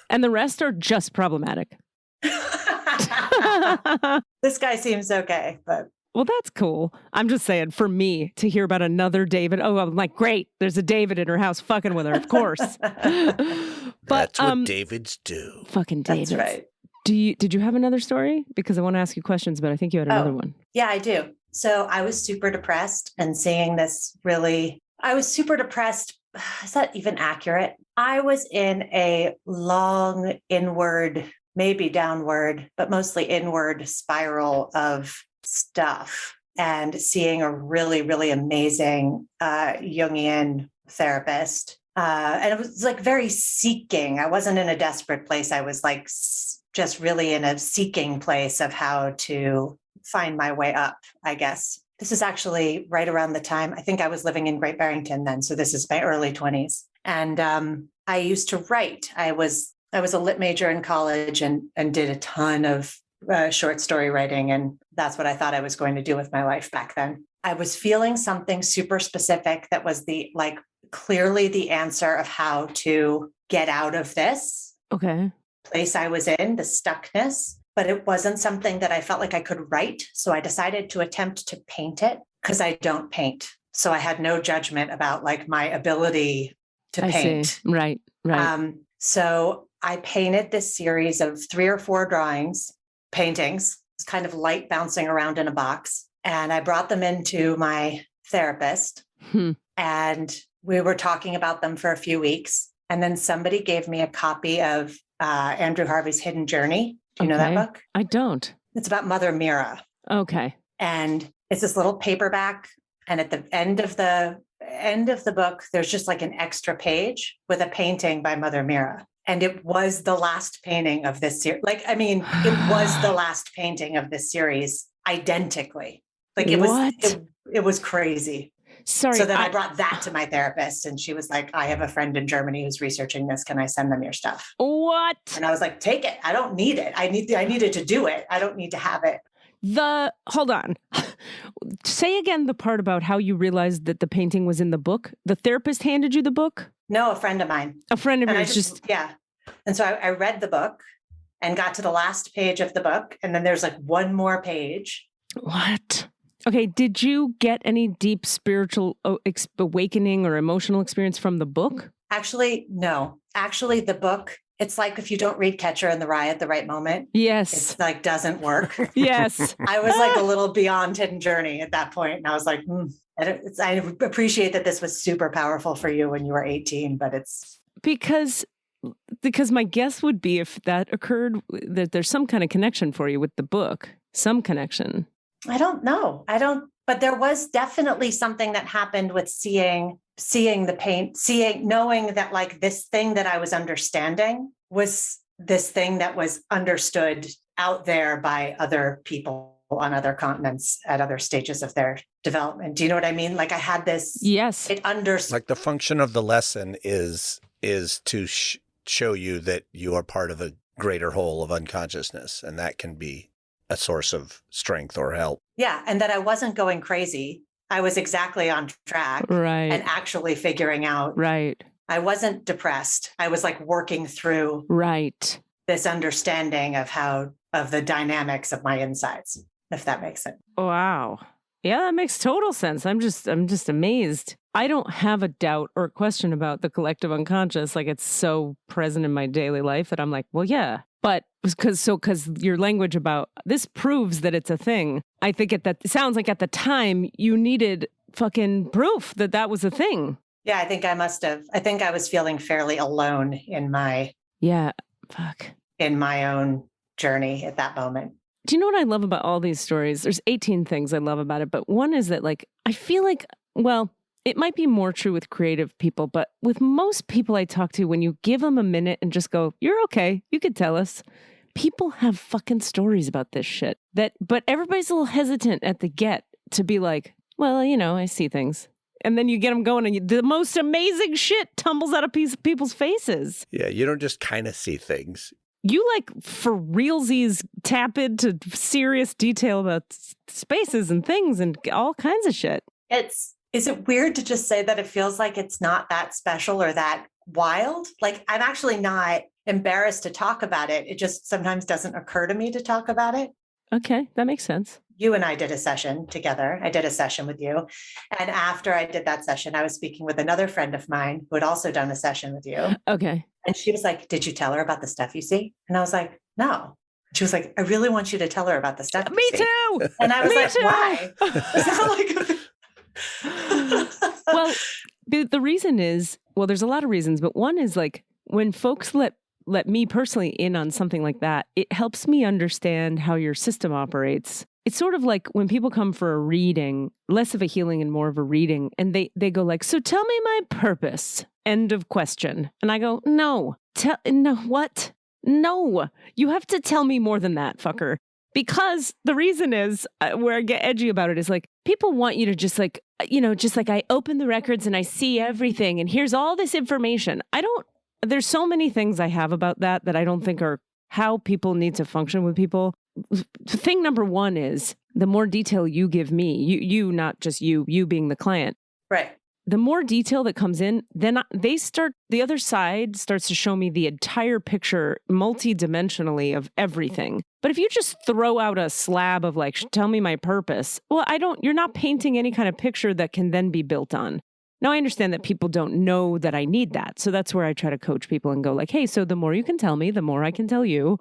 And the rest are just problematic. This guy seems okay, but Well, that's cool. I'm just saying, for me to hear about another David, oh, I'm like, great, there's a David in her house fucking with her, of course. But That's what Davids do. fucking Davids. that's right. Did you have another story? Because I want to ask you questions, but I think you had another one. Yeah, I do. So I was super depressed and seeing this I was super depressed. Is that even accurate? I was in a long inward, maybe downward, but mostly inward spiral of stuff and seeing a really, really amazing Jungian therapist. And it was like very seeking. I wasn't in a desperate place. I was like just really in a seeking place of how to find my way up, I guess. This is actually right around the time, I think I was living in Great Barrington then. So this is my early 20s. And I used to write. I was a lit major in college and did a ton of short story writing. And that's what I thought I was going to do with my life back then. I was feeling something super specific that was clearly the answer of how to get out of this place I was in, the stuckness. But it wasn't something that I felt like I could write. So I decided to attempt to paint it because I don't paint. So I had no judgment about like my ability to paint. See. Right. So I painted this series of 3 or 4 paintings. It's kind of light bouncing around in a box. And I brought them into my therapist and we were talking about them for a few weeks. And then somebody gave me a copy of Andrew Harvey's Hidden Journey. Do you know that book? I don't. It's about Mother Mira. Okay. And it's this little paperback. And at the end of the book, there's just like an extra page with a painting by Mother Mira. And it was the last painting of this series. It was the last painting of this series identically. Like it was crazy. Sorry. So then I brought that to my therapist and she was like, I have a friend in Germany who's researching this. Can I send them your stuff? What? And I was like, take it. I don't need it. I needed to do it. I don't need to have it. Hold on. Say again the part about how you realized that the painting was in the book. The therapist handed you the book? No, a friend of mine. A friend of And yours yeah. And so I read the book and got to the last page of the book. And then there's like one more page. What? Okay, did you get any deep spiritual awakening or emotional experience from the book? Actually, no. Actually, the book, it's like if you don't read Catcher in the Rye at the right moment. Yes. It's like doesn't work. Yes. I was like a little beyond Hidden Journey at that point. And I was like, I appreciate that this was super powerful for you when you were 18, but it's... Because my guess would be if that occurred, that there's some kind of connection for you with the book. Some connection. I don't know. But there was definitely something that happened with seeing the paint, knowing that like this thing that I was understanding was this thing that was understood out there by other people on other continents at other stages of their development. Do you know what I mean? Like I had this. Yes. It understood. Like the function of the lesson is to show you that you are part of a greater whole of unconsciousness, and that can be a source of strength or help. Yeah. And that I wasn't going crazy. I was exactly on track. Right. And actually figuring out. Right. I wasn't depressed. I was like working through. Right. This understanding of the dynamics of my insides, if that makes sense. Wow. Yeah, that makes total sense. I'm just amazed. I don't have a doubt or a question about the collective unconscious. Like it's so present in my daily life that I'm like, well, yeah. But because your language about this proves that it's a thing. I think it sounds like at the time you needed fucking proof that was a thing. Yeah, I think I must have. I think I was feeling fairly alone in my own journey at that moment. Do you know what I love about all these stories? There's 18 things I love about it, but one is that like I feel like, well, it might be more true with creative people, but with most people I talk to, when you give them a minute and just go, you're okay, you could tell us. People have fucking stories about this shit. But everybody's a little hesitant at the get to be like, well, I see things. And then you get them going and the most amazing shit tumbles out of people's faces. Yeah, you don't just kind of see things. You like for realsies tap into serious detail about spaces and things and all kinds of shit. Is it weird to just say that it feels like it's not that special or that wild? Like, I'm actually not embarrassed to talk about it. It just sometimes doesn't occur to me to talk about it. Okay, that makes sense. You and I did a session together. I did a session with you. And after I did that session, I was speaking with another friend of mine who had also done a session with you. Okay. And she was like, did you tell her about the stuff you see? And I was like, no. She was like, I really want you to tell her about the stuff. Me you see. too. And I was Me like, too. why? Is that Well, the reason is, well, there's a lot of reasons, but one is like when folks let me personally in on something like that, it helps me understand how your system operates. It's sort of like when people come for a reading, less of a healing and more of a reading, and they go like, so tell me my purpose, end of question. And I go, no, what? No, you have to tell me more than that, fucker. Because the reason is, where I get edgy about it is like, people want you to just like, just like I open the records and I see everything and here's all this information. There's so many things I have about that I don't think are how people need to function with people. Thing number one is the more detail you give me, you not just you being the client. right? The more detail that comes in, then the other side starts to show me the entire picture multidimensionally of everything. But if you just throw out a slab of like, tell me my purpose, well, you're not painting any kind of picture that can then be built on. Now, I understand that people don't know that I need that. So that's where I try to coach people and go like, hey, so the more you can tell me, the more I can tell you.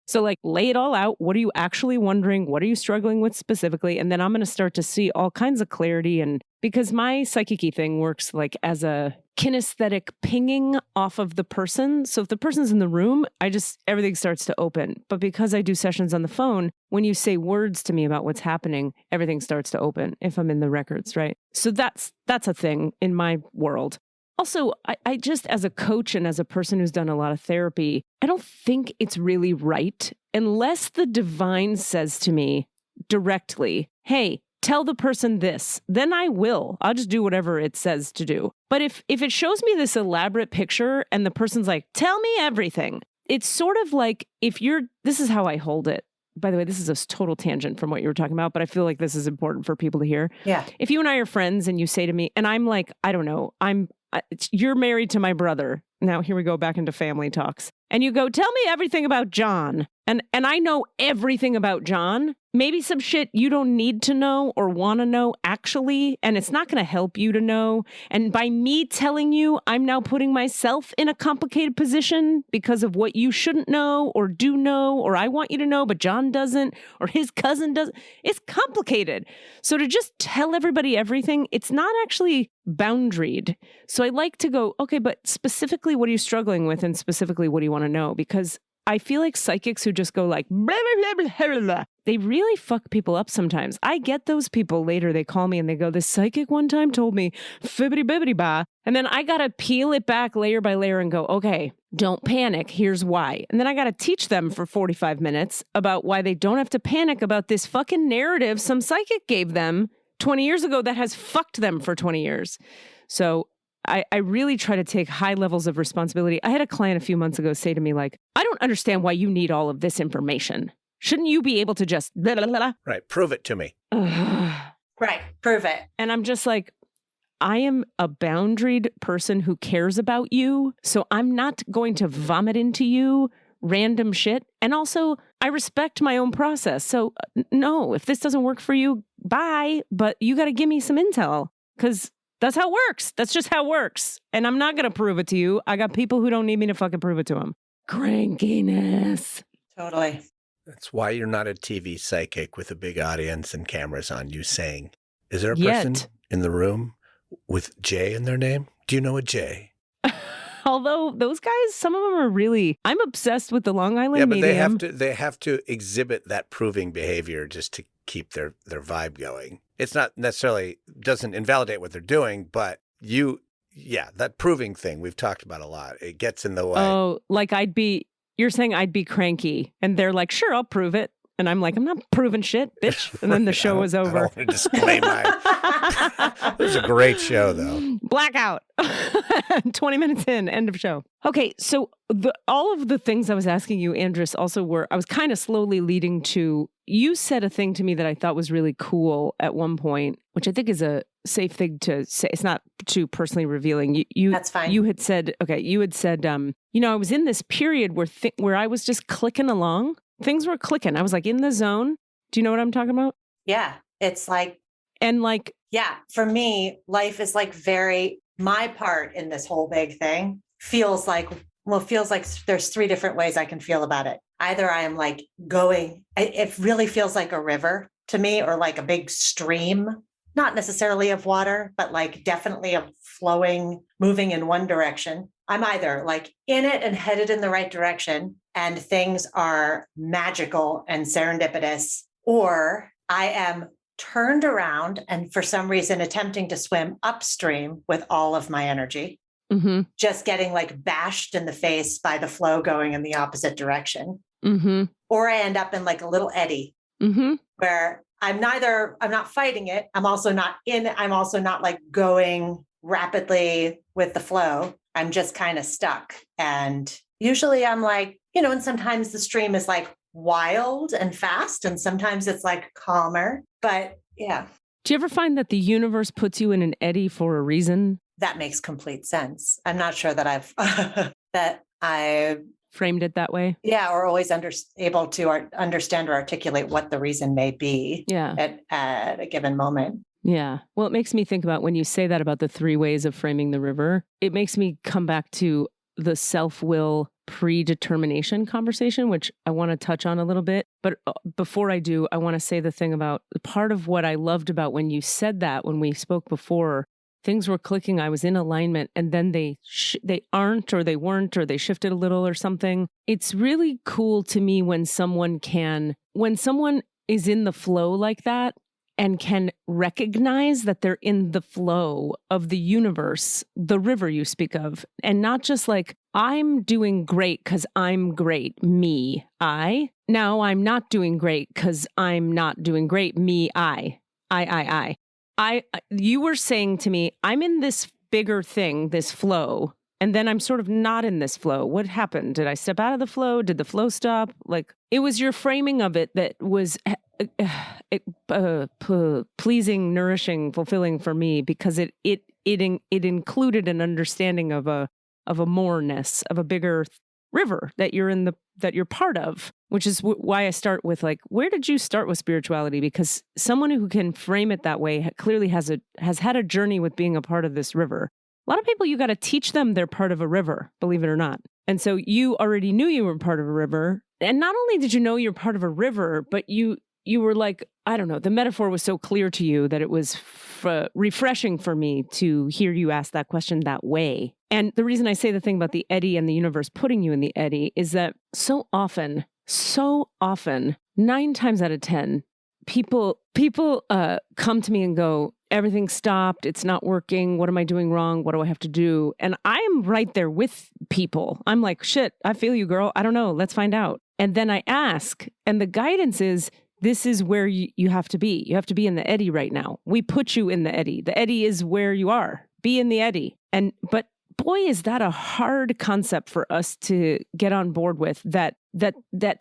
So like lay it all out. What are you actually wondering? What are you struggling with specifically? And then I'm going to start to see all kinds of clarity. And because my psychic-y thing works like as a kinesthetic pinging off of the person. So if the person's in the room, everything starts to open. But because I do sessions on the phone, when you say words to me about what's happening, everything starts to open if I'm in the records, right? So that's a thing in my world. Also, I just, as a coach and as a person who's done a lot of therapy, I don't think it's really right unless the divine says to me directly, hey, tell the person this, then I will. I'll just do whatever it says to do. But if it shows me this elaborate picture and the person's like, tell me everything, it's sort of like this is how I hold it. By the way, this is a total tangent from what you were talking about, but I feel like this is important for people to hear. Yeah. If you and I are friends and you say to me, and I'm like, I don't know, you're married to my brother. Now here we go back into family talks. And you go, tell me everything about John. And I know everything about John. Maybe some shit you don't need to know or want to know actually, and it's not going to help you to know. And by me telling you, I'm now putting myself in a complicated position because of what you shouldn't know or do know, or I want you to know, but John doesn't, or his cousin doesn't. It's complicated. So to just tell everybody everything, it's not actually boundaried. So I like to go, okay, but specifically what are you struggling with and specifically what do you want to know? Because I feel like psychics who just go like, blah, blah, blah, blah, blah, they really fuck people up sometimes. I get those people later. They call me and they go, this psychic one time told me fibbity bibbity ba. And then I got to peel it back layer by layer and go, okay, don't panic. Here's why. And then I got to teach them for 45 minutes about why they don't have to panic about this fucking narrative some psychic gave them 20 years ago that has fucked them for 20 years. So I really try to take high levels of responsibility. I had a client a few months ago say to me like, I don't understand why you need all of this information. Shouldn't you be able to just blah, blah, blah, blah? Right. Prove it to me. Right. Prove it. And I'm just like, I am a boundaried person who cares about you. So I'm not going to vomit into you random shit. And also, I respect my own process. So no, if this doesn't work for you, bye. But you got to give me some intel because that's how it works. That's just how it works. And I'm not going to prove it to you. I got people who don't need me to fucking prove it to them. Crankiness. Totally. That's why you're not a TV psychic with a big audience and cameras on you saying, is there a person in the room with J in their name? Do you know a J? Although those guys, some of them are really, I'm obsessed with the Long Island but medium. they have to exhibit that proving behavior just to keep their vibe going. It's not necessarily, doesn't invalidate what they're doing, but that proving thing we've talked about a lot. It gets in the way. Oh, like you're saying I'd be cranky and they're like, sure, I'll prove it. And I'm like, I'm not proving shit, bitch. And then the show was I over. don't want to display my. It was a great show, though. Blackout. 20 minutes in, end of show. Okay, so all of the things I was asking you, Andrus, also were, I was kind of slowly leading to, you said a thing to me that I thought was really cool at one point, which I think is a safe thing to say. It's not too personally revealing. That's fine. You had said, I was in this period where I was just clicking along. Things were clicking. I was like in the zone. Do you know what I'm talking about? Yeah. It's like, and like, yeah, for me, life is like my part in this whole big thing feels like there's 3 different ways I can feel about it. Either I am like it really feels like a river to me, or like a big stream, not necessarily of water, but like definitely of flowing, moving in one direction. I'm either like in it and headed in the right direction and things are magical and serendipitous, or I am turned around and for some reason attempting to swim upstream with all of my energy, just getting like bashed in the face by the flow going in the opposite direction. Or I end up in like a little eddy where I'm not fighting it. I'm also not like going rapidly with the flow. I'm just kind of stuck. And usually I'm like, and sometimes the stream is like wild and fast, and sometimes it's like calmer. But yeah. Do you ever find that the universe puts you in an eddy for a reason? That makes complete sense. I'm not sure that I framed it that way. Yeah, or always able to understand or articulate what the reason may be. Yeah. At a given moment. Yeah. Well, it makes me think about when you say that about the 3 ways of framing the river, it makes me come back to the self-will predetermination conversation, which I want to touch on a little bit. But before I do, I want to say the thing about part of what I loved about when you said that, when we spoke before, things were clicking, I was in alignment, and then they aren't, or they weren't, or they shifted a little or something. It's really cool to me when someone is in the flow like that and can recognize that they're in the flow of the universe, the river you speak of, and not just like, I'm doing great because I'm great, me, I. Now I'm not doing great because I'm not doing great, me, I. You were saying to me, I'm in this bigger thing, this flow, and then I'm sort of not in this flow. What happened? Did I step out of the flow? Did the flow stop? Like, it was your framing of it that was pleasing, nourishing, fulfilling for me, because it included an understanding of a moreness, of a bigger river that you're part of, which is why I start with like, where did you start with spirituality? Because someone who can frame it that way clearly has had a journey with being a part of this river. A lot of people, you got to teach them they're part of a river, believe it or not. And so you already knew you were part of a river. And not only did you know you're part of a river, but you were like, I don't know, the metaphor was so clear to you that it was refreshing for me to hear you ask that question that way. And the reason I say the thing about the eddy and the universe putting you in the eddy is that so often, 9 times out of 10, people come to me and go, everything stopped. It's not working. What am I doing wrong? What do I have to do? And I'm right there with people. I'm like, shit, I feel you, girl. I don't know. Let's find out. And then I ask, and the guidance is, this is where you have to be. You have to be in the eddy right now. We put you in the eddy. The eddy is where you are. Be in the eddy. But boy, is that a hard concept for us to get on board with, that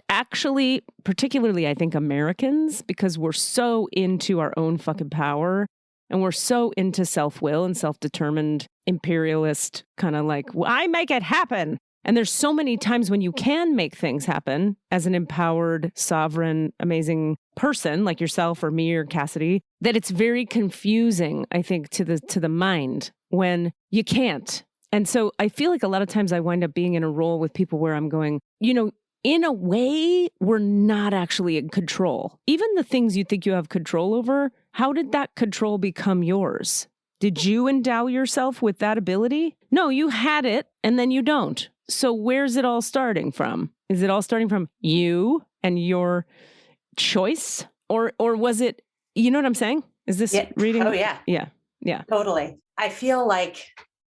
actually, particularly I think Americans, because we're so into our own fucking power and we're so into self-will and self-determined imperialist kind of like, well, I make it happen. And there's so many times when you can make things happen as an empowered, sovereign, amazing person like yourself or me or Cassidy, that it's very confusing, I think, to the mind when you can't. And so I feel like a lot of times I wind up being in a role with people where I'm going, in a way, we're not actually in control. Even the things you think you have control over, how did that control become yours? Did you endow yourself with that ability? No, you had it and then you don't. So where's it all starting from? Is it all starting from you and your choice? Or was it, you know what I'm saying? Is this reading? Oh, yeah. Yeah. Totally. I feel like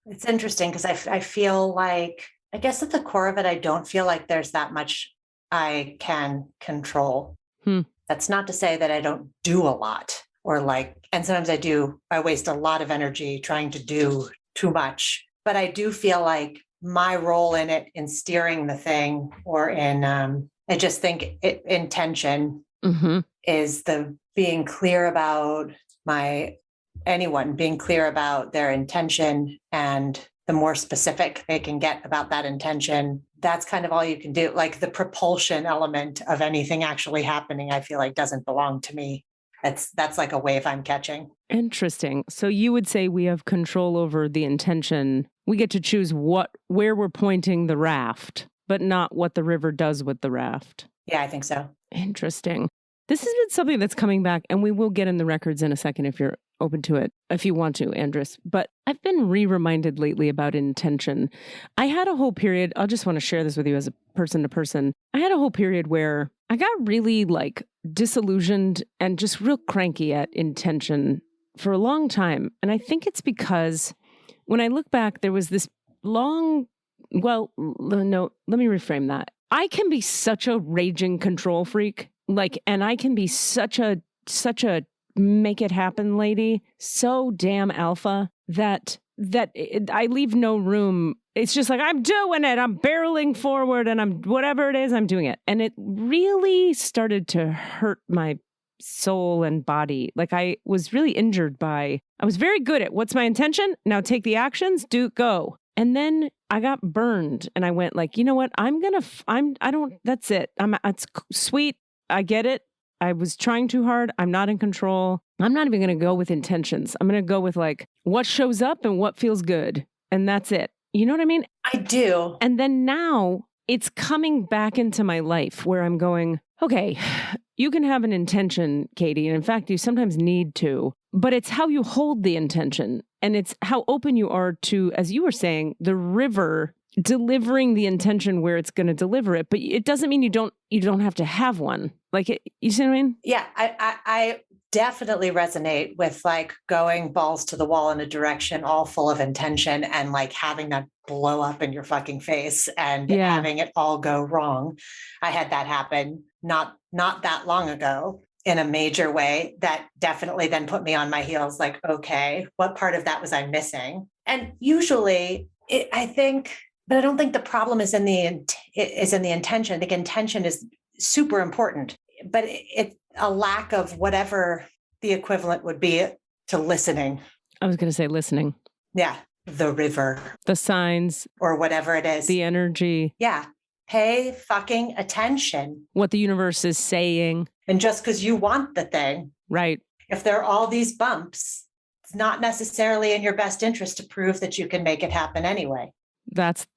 it's interesting because I feel like, I guess at the core of it, I don't feel like there's that much I can control. That's not to say that I don't do a lot or and sometimes I waste a lot of energy trying to do too much, but I do feel like my role in it, in steering the thing or I just think intention is the being clear about anyone being clear about their intention, and the more specific they can get about that intention, that's kind of all you can do. Like the propulsion element of anything actually happening, I feel like doesn't belong to me. That's like a wave I'm catching. Interesting. So you would say we have control over the intention. We get to choose where we're pointing the raft, but not what the river does with the raft. Yeah, I think so. Interesting. This has been something that's coming back, and we will get in the records in a second if you're open to it, if you want to, Andres. But I've been reminded lately about intention. I had a whole period, I'll just want to share this with you as a person to person. I had a whole period where I got really disillusioned and just real cranky at intention for a long time. And I think it's because when I look back, there was this no, let me reframe that. I can be such a raging control freak, and I can be such a make it happen lady, so damn alpha that I leave no room. It's just like, I'm doing it. I'm barreling forward and whatever it is, I'm doing it. And it really started to hurt my soul and body. I was really injured I was very good at what's my intention? Now take the actions, go. And then I got burned and I went you know what? That's it. It's sweet. I get it. I was trying too hard. I'm not in control. I'm not even going to go with intentions. I'm going to go with what shows up and what feels good. And that's it. You know what I mean? I do. And then now it's coming back into my life where I'm going, okay, you can have an intention, Katie. And in fact, you sometimes need to, but it's how you hold the intention. And it's how open you are to, as you were saying, the river delivering the intention where it's going to deliver it. But it doesn't mean you don't have to have one. You see what I mean? Yeah, I definitely resonate with going balls to the wall in a direction all full of intention and having that blow up in your fucking face and having it all go wrong. I had that happen not that long ago in a major way that definitely then put me on my heels. Okay, what part of that was I missing? And usually I think, but I don't think the problem is in the intention. I think intention is super important, but it's a lack of whatever the equivalent would be to listening. I was going to say listening. Yeah. The river. The signs. Or whatever it is. The energy. Yeah. Pay fucking attention. What the universe is saying. And just because you want the thing. Right. If there are all these bumps, it's not necessarily in your best interest to prove that you can make it happen anyway.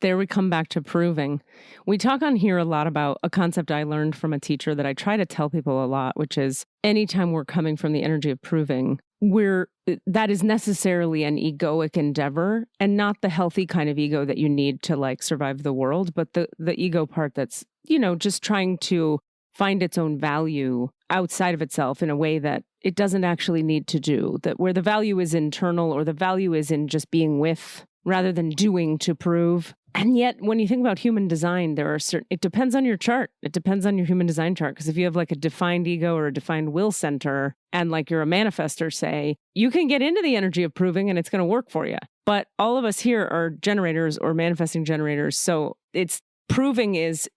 There we come back to proving. We talk on here a lot about a concept I learned from a teacher that I try to tell people a lot, which is anytime we're coming from the energy of proving, that is necessarily an egoic endeavor and not the healthy kind of ego that you need to survive the world, but the ego part that's, just trying to find its own value outside of itself in a way that it doesn't actually need to do, that where the value is internal or the value is in just being with rather than doing to prove. And yet, when you think about human design, it depends on your chart. It depends on your human design chart. Because if you have a defined ego or a defined will center, and you're a manifester, say, you can get into the energy of proving and it's going to work for you. But all of us here are generators or manifesting generators. So proving is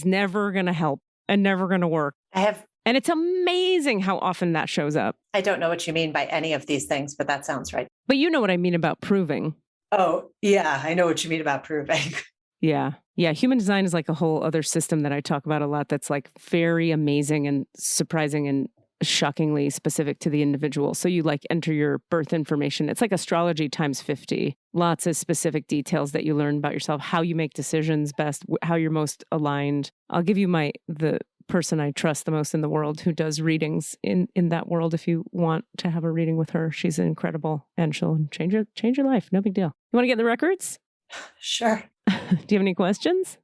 never going to help and never going to work. And it's amazing how often that shows up. I don't know what you mean by any of these things, but that sounds right. But you know what I mean about proving. Oh, yeah, I know what you mean about proving. Yeah. Yeah. Human design is a whole other system that I talk about a lot that's very amazing and surprising and shockingly specific to the individual. So you enter your birth information. It's like astrology times 50. Lots of specific details that you learn about yourself, how you make decisions best, how you're most aligned. I'll give you the person I trust the most in the world who does readings in that world. If you want to have a reading with her, she's incredible and she'll change your life. No big deal. You want to get in the records? Sure. Do you have any questions?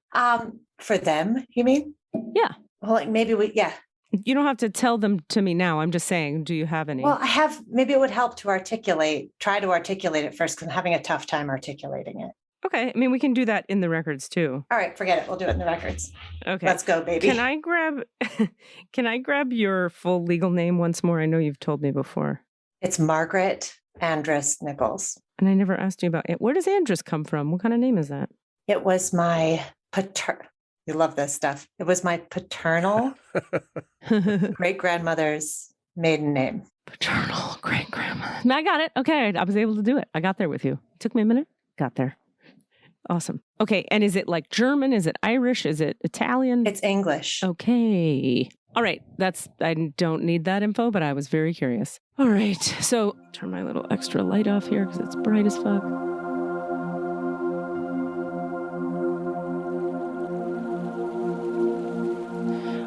For them, you mean? Yeah. Well, maybe yeah. You don't have to tell them to me now. I'm just saying, do you have any? Well, maybe it would help to try to articulate it first because I'm having a tough time articulating it. Okay. I mean, we can do that in the records too. All right, forget it. We'll do it in the records. Okay. Let's go, baby. Can I grab your full legal name once more? I know you've told me before. It's Margaret Andrus Nichols. And I never asked you about it. Where does Andrus come from? What kind of name is that? It was my you love this stuff. It was my paternal great-grandmother's maiden name. Paternal great-grandmother. I got it. Okay. I was able to do it. I got there with you. It took me a minute. Got there. Awesome. Okay. And is it like German? Is it Irish? Is it Italian? It's English. Okay. All right. I don't need that info, but I was very curious. All right. So turn my little extra light off here because it's bright as fuck.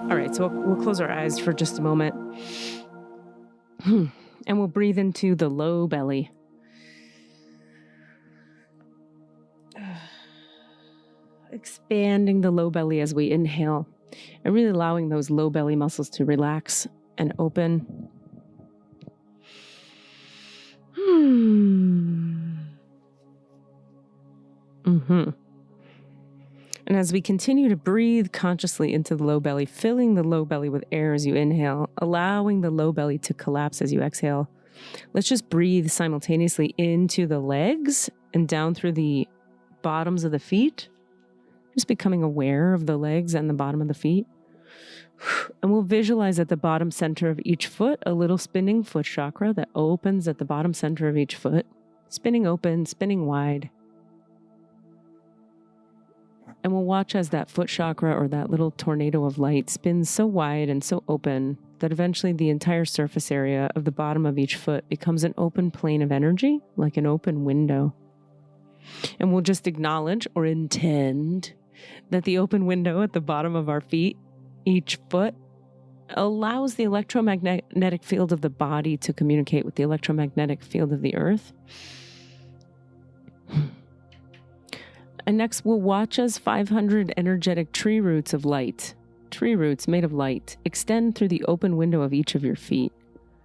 All right. So we'll close our eyes for just a moment. And we'll breathe into the low belly. Expanding the low belly as we inhale and really allowing those low belly muscles to relax and open. And as we continue to breathe consciously into the low belly, filling the low belly with air as you inhale, allowing the low belly to collapse as you exhale, let's just breathe simultaneously into the legs and down through the bottoms of the feet. Just becoming aware of the legs and the bottom of the feet. And we'll visualize at the bottom center of each foot a little spinning foot chakra that opens at the bottom center of each foot, spinning open, spinning wide. And we'll watch as that foot chakra or that little tornado of light spins so wide and so open that eventually the entire surface area of the bottom of each foot becomes an open plane of energy, like an open window. And we'll just acknowledge or intend that the open window at the bottom of our feet, each foot, allows the electromagnetic field of the body to communicate with the electromagnetic field of the earth. And next, we'll watch as 500 energetic tree roots of light, tree roots made of light, extend through the open window of each of your feet,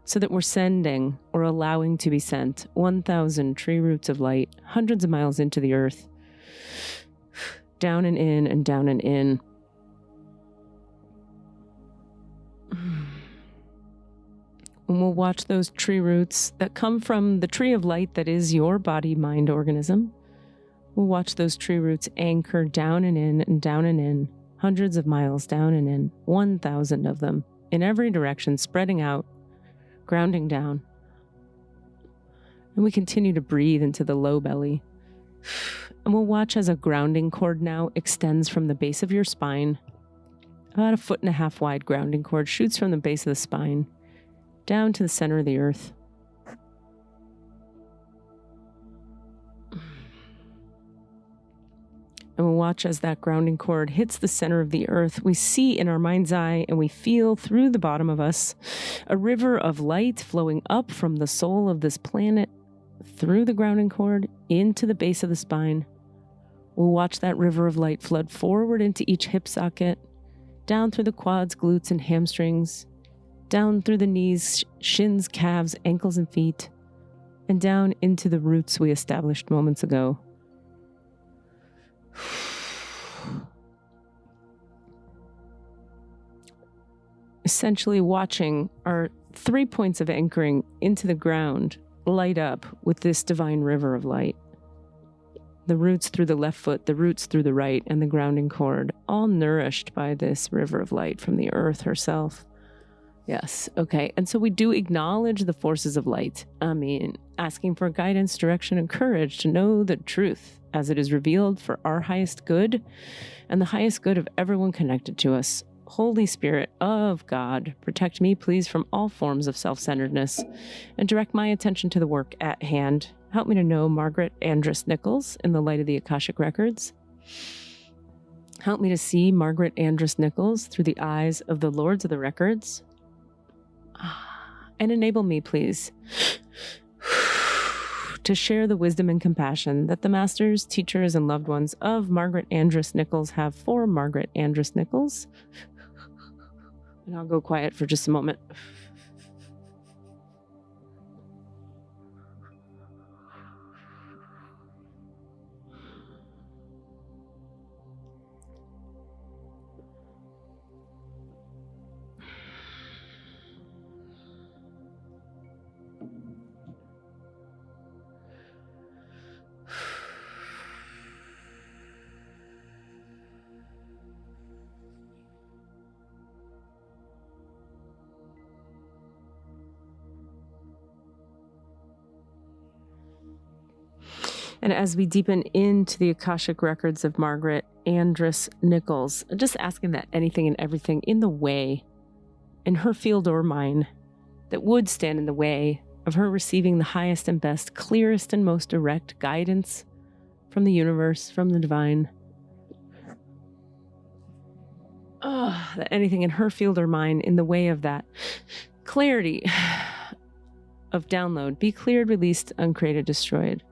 so that we're sending or allowing to be sent 1,000 tree roots of light, hundreds of miles into the earth, down and in and down and in. And we'll watch those tree roots that come from the tree of light that is your body-mind organism. We'll watch those tree roots anchor down and in, hundreds of miles down and in, 1,000 of them, in every direction, spreading out, grounding down. And we continue to breathe into the low belly. And we'll watch as a grounding cord now extends from the base of your spine. About 1.5 feet wide grounding cord shoots from the base of the spine down to the center of the earth. And we'll watch as that grounding cord hits the center of the earth. We see in our mind's eye and we feel through the bottom of us a river of light flowing up from the soul of this planet through the grounding cord into the base of the spine. We'll watch that river of light flood forward into each hip socket, down through the quads, glutes, and hamstrings, down through the knees, shins, calves, ankles, and feet, and down into the roots we established moments ago. Essentially watching our 3 points of anchoring into the ground light up with this divine river of light. The roots through the left foot, the roots through the right, and the grounding cord, all nourished by this river of light from the earth herself. Yes, okay. And so we do acknowledge the forces of light. Asking for guidance, direction, and courage to know the truth as it is revealed for our highest good and the highest good of everyone connected to us. Holy Spirit of God, protect me, please, from all forms of self-centeredness and direct my attention to the work at hand. Help me to know Margaret Andrus Nichols in the light of the Akashic Records. Help me to see Margaret Andrus Nichols through the eyes of the Lords of the Records. And enable me, please, to share the wisdom and compassion that the masters, teachers, and loved ones of Margaret Andrus Nichols have for Margaret Andrus Nichols. And I'll go quiet for just a moment. And as we deepen into the Akashic records of Margaret Andress Nichols, just asking that anything and everything in the way, in her field or mine, that would stand in the way of her receiving the highest and best, clearest and most direct guidance from the universe, from the divine. That anything in her field or mine in the way of that clarity of download be cleared, released, uncreated, destroyed.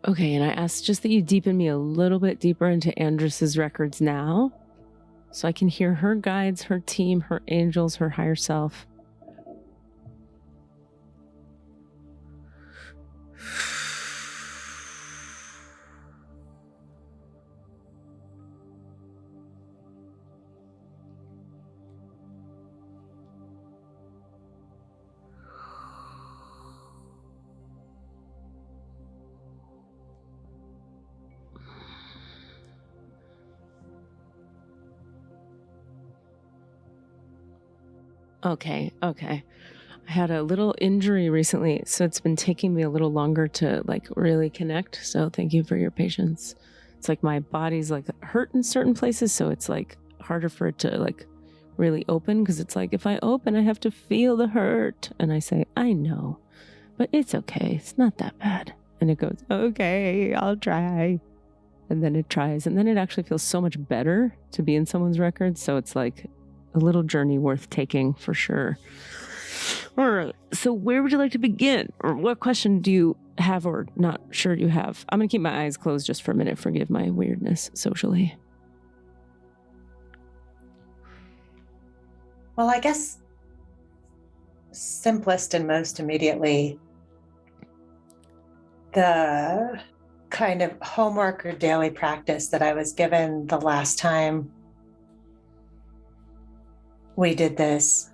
Okay, and I ask just that you deepen me a little bit deeper into Andress's records now, so I can hear her guides, her team, her angels, her higher self. Okay. I had a little injury recently, so it's been taking me a little longer to really connect. So thank you for your patience. It's like my body's hurt in certain places, so it's harder for it to really open, because it's if I open, I have to feel the hurt. And I say, I know, but it's okay. It's not that bad. And it goes, okay, I'll try. And then it tries, and then it actually feels so much better to be in someone's records. So it's a little journey worth taking for sure. All right. So where would you like to begin? Or what question do you have or not sure you have? I'm going to keep my eyes closed just for a minute. Forgive my weirdness socially. Well, I guess simplest and most immediately, the kind of homework or daily practice that I was given the last time we did this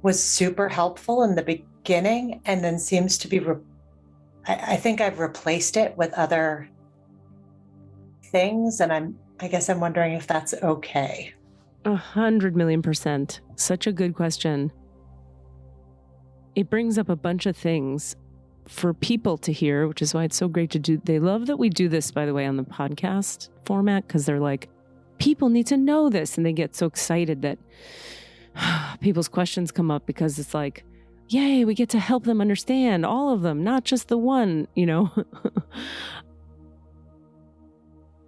was super helpful in the beginning, and then seems to be, I think I've replaced it with other things, and I guess I'm wondering if that's okay. 100,000,000%. Such a good question. It brings up a bunch of things for people to hear, which is why it's so great to do. They love that we do this, by the way, on the podcast format, because they're people need to know this, and they get so excited that people's questions come up, because it's yay, we get to help them understand all of them, not just the one,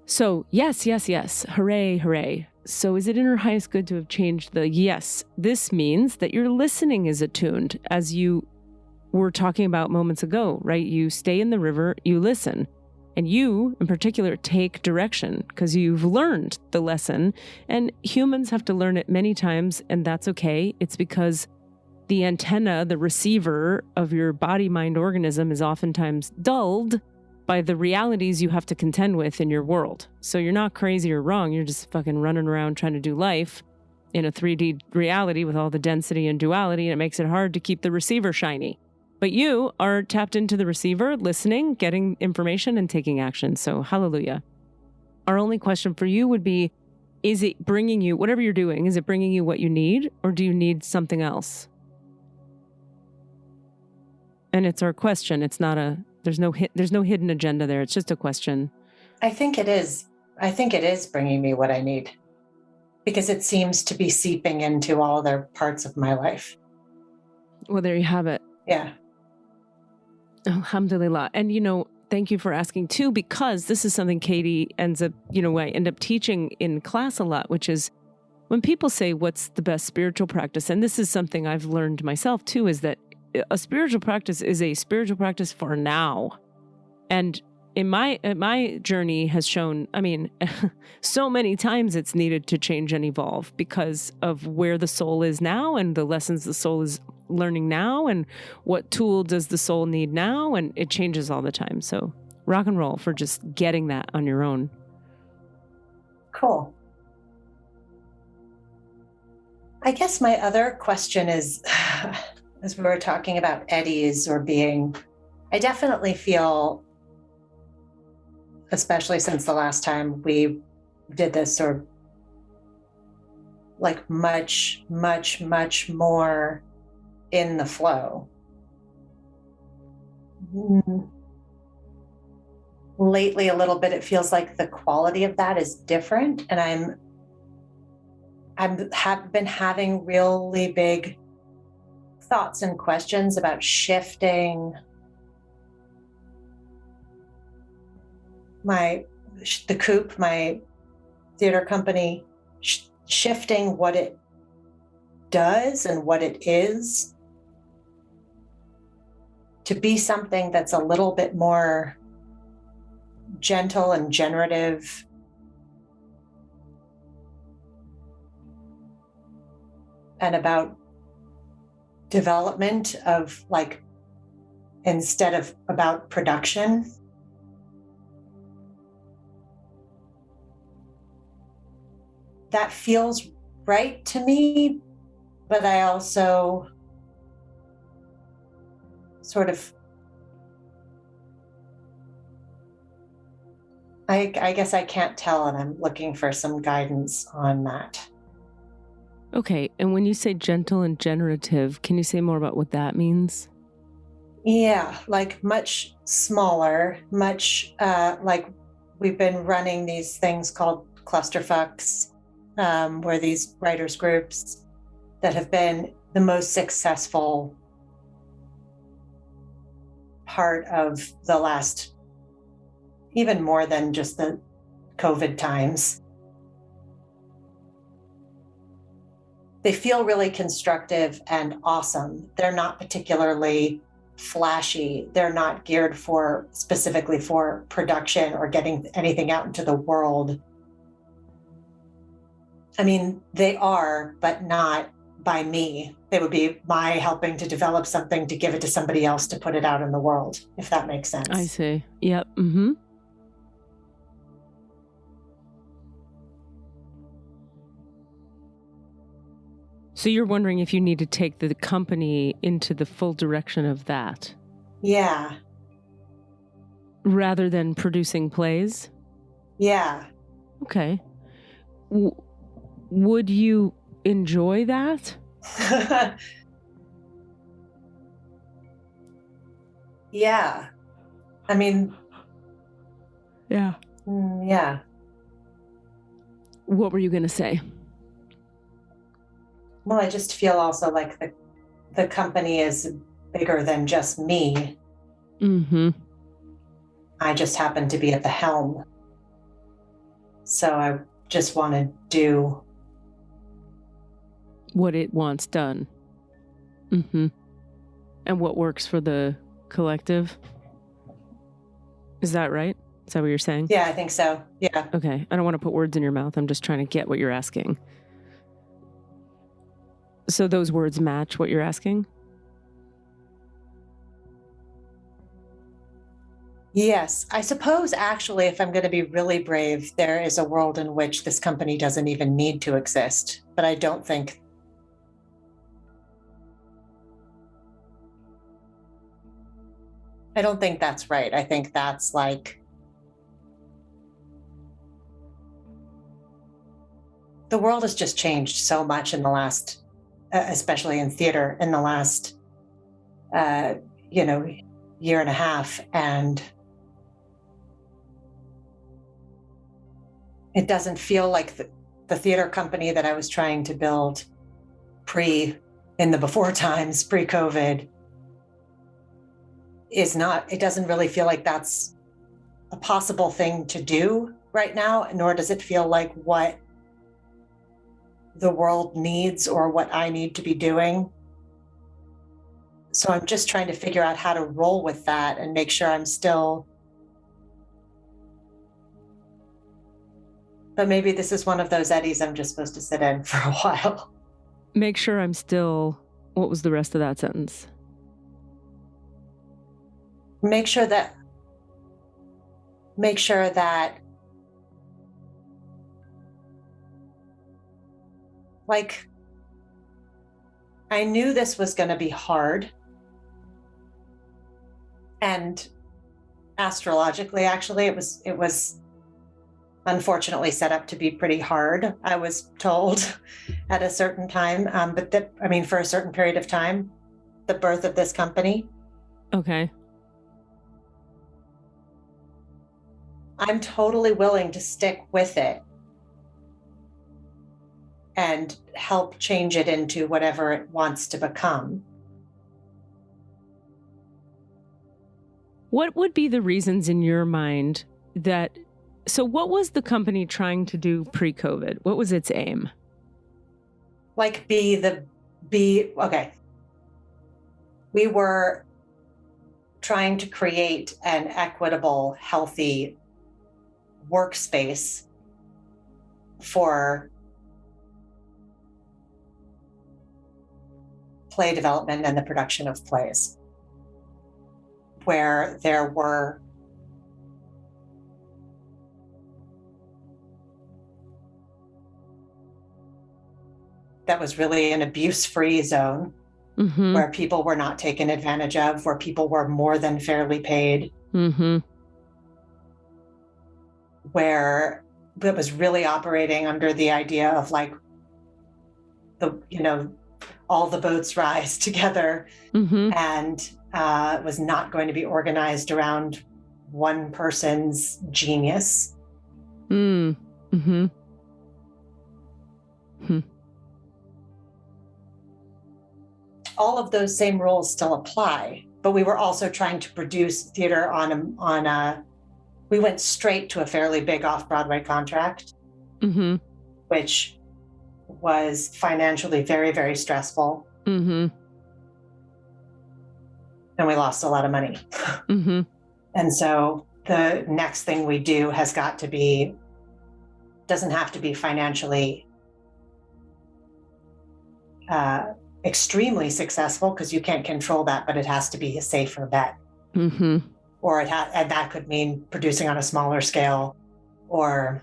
So yes. Hooray. So is it in her highest good to have changed the yes? This means that your listening is attuned, as you were talking about moments ago, right? You stay in the river, you listen. And you, in particular, take direction because you've learned the lesson. And humans have to learn it many times, and that's okay. It's because the antenna, the receiver of your body-mind organism, is oftentimes dulled by the realities you have to contend with in your world. So you're not crazy or wrong. You're just fucking running around trying to do life in a 3D reality with all the density and duality, and it makes it hard to keep the receiver shiny. But you are tapped into the receiver, listening, getting information, and taking action. So hallelujah. Our only question for you would be, is it bringing you, whatever you're doing, is it bringing you what you need, or do you need something else? And it's our question. It's not there's no hidden agenda there. It's just a question. I think it is. I think it is bringing me what I need, because it seems to be seeping into all other parts of my life. Well, there you have it. Yeah. Alhamdulillah. And, thank you for asking too, because this is something Katie ends up, I end up teaching in class a lot, which is when people say, what's the best spiritual practice? And this is something I've learned myself too, is that a spiritual practice is a spiritual practice for now. And in my journey has shown, so many times it's needed to change and evolve because of where the soul is now and the lessons the soul is learning now and what tool does the soul need now, and it changes all the time. So rock and roll for just getting that on your own. Cool. I guess my other question is, as we were talking about eddies or being, I definitely feel, especially since the last time we did this, or like much, much, much more in the flow. Lately, a little bit, it feels like the quality of that is different, and have been having really big thoughts and questions about shifting the Coop, my theater company, shifting what it does and what it is to be something that's a little bit more gentle and generative, and about development of, like, instead of about production. That feels right to me, but I also sort of, I guess I can't tell, and I'm looking for some guidance on that. Okay, and when you say gentle and generative, can you say more about what that means? Yeah, like much smaller, much like we've been running these things called clusterfucks, where these writers groups that have been the most successful part of the last, even more than just the COVID times. They feel really constructive and awesome. They're not particularly flashy. They're not geared specifically for production or getting anything out into the world. I mean, they are, but not by me. They would be my helping to develop something to give it to somebody else to put it out in the world, if that makes sense. I see. Yep. Mm-hmm. So you're wondering if you need to take the company into the full direction of that? Yeah. Rather than producing plays? Yeah. Okay. Would you enjoy that? Yeah. I mean, yeah. Yeah. What were you going to say? Well, I just feel also like the company is bigger than just me. Mm-hmm. I just happen to be at the helm. So I just want to do what it wants done. Mm-hmm. And what works for the collective. Is that right? Is that what you're saying? Yeah, I think so. Yeah. Okay. I don't want to put words in your mouth. I'm just trying to get what you're asking. So those words match what you're asking? Yes. I suppose, actually, if I'm going to be really brave, there is a world in which this company doesn't even need to exist. But I don't think that's right. I think that's like the world has just changed so much in the last, especially in theater, in the last, year and a half. And it doesn't feel like the theater company that I was trying to build in the before times, pre-COVID, it doesn't really feel like that's a possible thing to do right now, nor does it feel like what the world needs or what I need to be doing. So I'm just trying to figure out how to roll with that and make sure I'm still. But maybe this is one of those eddies I'm just supposed to sit in for a while. Make sure I'm still. What was the rest of that sentence? Make sure that like, I knew this was going to be hard. And astrologically, actually, it was unfortunately set up to be pretty hard, I was told at a certain time. For a certain period of time, the birth of this company. Okay. I'm totally willing to stick with it and help change it into whatever it wants to become. What would be the reasons in your mind so what was the company trying to do pre-COVID? What was its aim? Okay. We were trying to create an equitable, healthy workspace for play development and the production of plays, where there were that was really an abuse-free zone, where people were not taken advantage of, where people were more than fairly paid, where it was really operating under the idea of like all the boats rise together, and was not going to be organized around one person's genius. All of those same rules still apply, but we were also trying to produce theater we went straight to a fairly big off-Broadway contract, which was financially very, very stressful. And we lost a lot of money. And so the next thing we do doesn't have to be financially extremely successful, because you can't control that, but it has to be a safer bet. And that could mean producing on a smaller scale or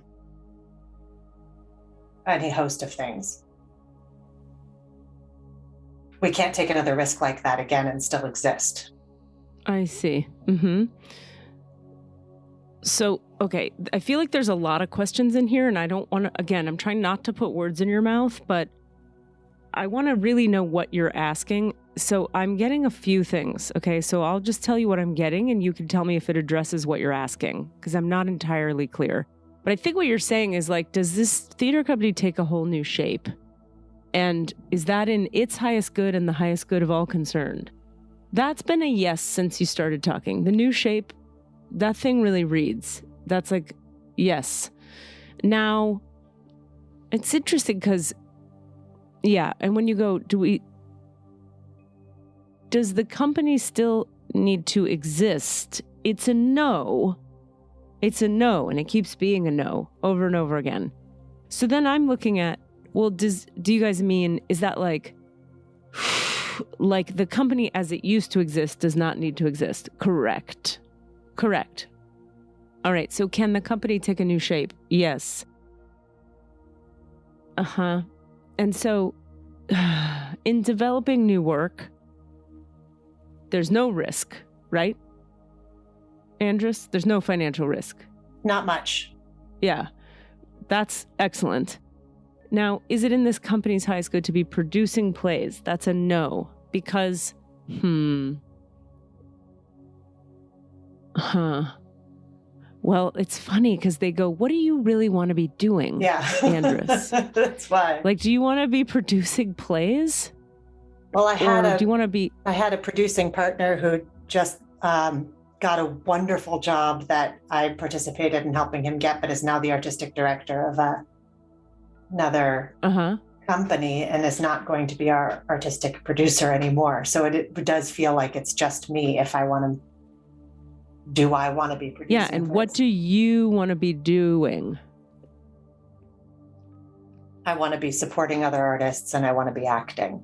any host of things. We can't take another risk like that again and still exist. I see. So, okay, I feel like there's a lot of questions in here, and I don't want to, again, I'm trying not to put words in your mouth, but I want to really know what you're asking. So I'm getting a few things, okay? So I'll just tell you what I'm getting, and you can tell me if it addresses what you're asking, because I'm not entirely clear. But I think what you're saying is like, does this theater company take a whole new shape? And is that in its highest good and the highest good of all concerned? That's been a yes since you started talking. The new shape, that thing really reads. That's like, yes. Now, it's interesting because, yeah, and when you go, does the company still need to exist? It's a no. It's a no, and it keeps being a no over and over again. So then I'm looking at, well, do you guys mean, is that like the company as it used to exist does not need to exist? Correct. All right, so can the company take a new shape? Yes. And so in developing new work, there's no risk, right? Andrus, there's no financial risk. Not much. Yeah, that's excellent. Now, is it in this company's highest good to be producing plays? That's a no, because, Well, it's funny because they go, what do you really want to be doing, Andrus? That's why. Like, do you want to be producing plays? Well, I had a producing partner who just got a wonderful job that I participated in helping him get, but is now the artistic director of another company and is not going to be our artistic producer anymore. So it does feel like it's just me if I want to. Do I want to be producing? Yeah, and what do you want to be doing? I want to be supporting other artists and I want to be acting.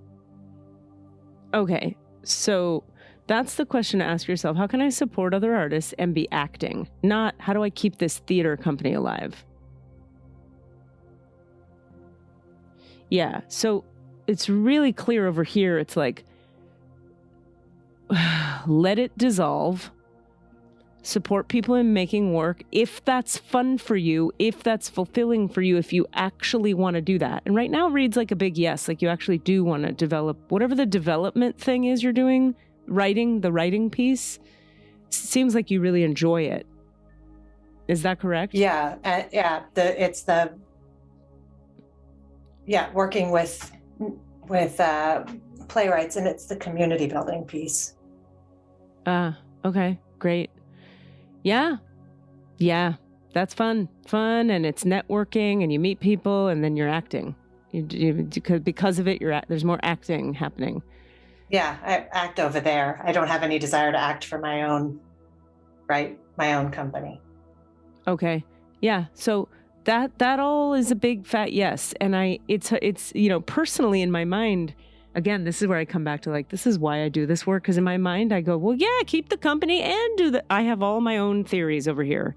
Okay, so that's the question to ask yourself. How can I support other artists and be acting? Not, how do I keep this theater company alive? Yeah, so it's really clear over here. It's like, let it dissolve. support people in making work if that's fun for you, if that's fulfilling for you, if you actually want to do that. And right now it reads like a big yes, like you actually do want to develop whatever the development thing is you're doing, the writing piece. Seems like you really enjoy it. Is that correct? Yeah. Working with playwrights, and it's the community building piece. Okay, great. Yeah, that's fun, and it's networking, and you meet people, and then you're acting. Because of it, there's more acting happening. Yeah, I act over there. I don't have any desire to act for my own company. Okay, yeah. So that all is a big fat yes, and it's personally in my mind. Again, this is where I come back to like, this is why I do this work. Because in my mind, I go, well, yeah, keep the company and do the. I have all my own theories over here.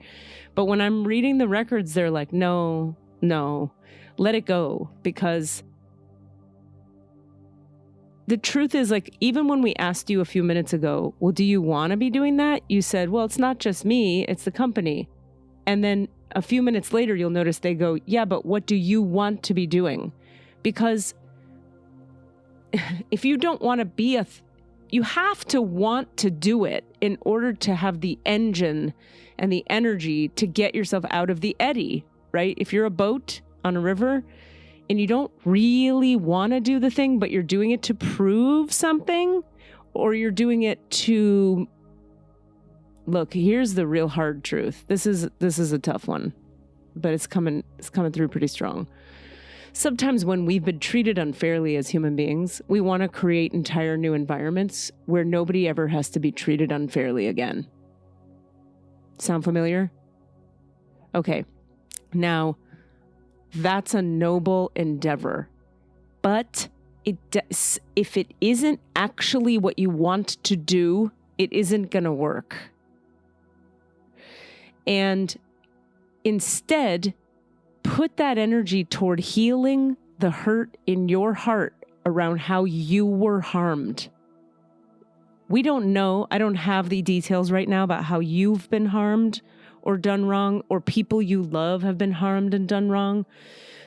But when I'm reading the records, they're like, no, let it go. Because the truth is, like, even when we asked you a few minutes ago, well, do you want to be doing that? You said, well, it's not just me, it's the company. And then a few minutes later, you'll notice they go, yeah, but what do you want to be doing? Because if you don't want to be you have to want to do it in order to have the engine and the energy to get yourself out of the eddy, right? If you're a boat on a river and you don't really want to do the thing, but you're doing it to prove something, or you're doing it to look, here's the real hard truth. This is a tough one, but it's coming through pretty strong. Sometimes when we've been treated unfairly as human beings, we want to create entire new environments where nobody ever has to be treated unfairly again. Sound familiar? Okay. Now, that's a noble endeavor. But if it isn't actually what you want to do, it isn't going to work. And instead, put that energy toward healing the hurt in your heart around how you were harmed. We don't know. I don't have the details right now about how you've been harmed or done wrong, or people you love have been harmed and done wrong.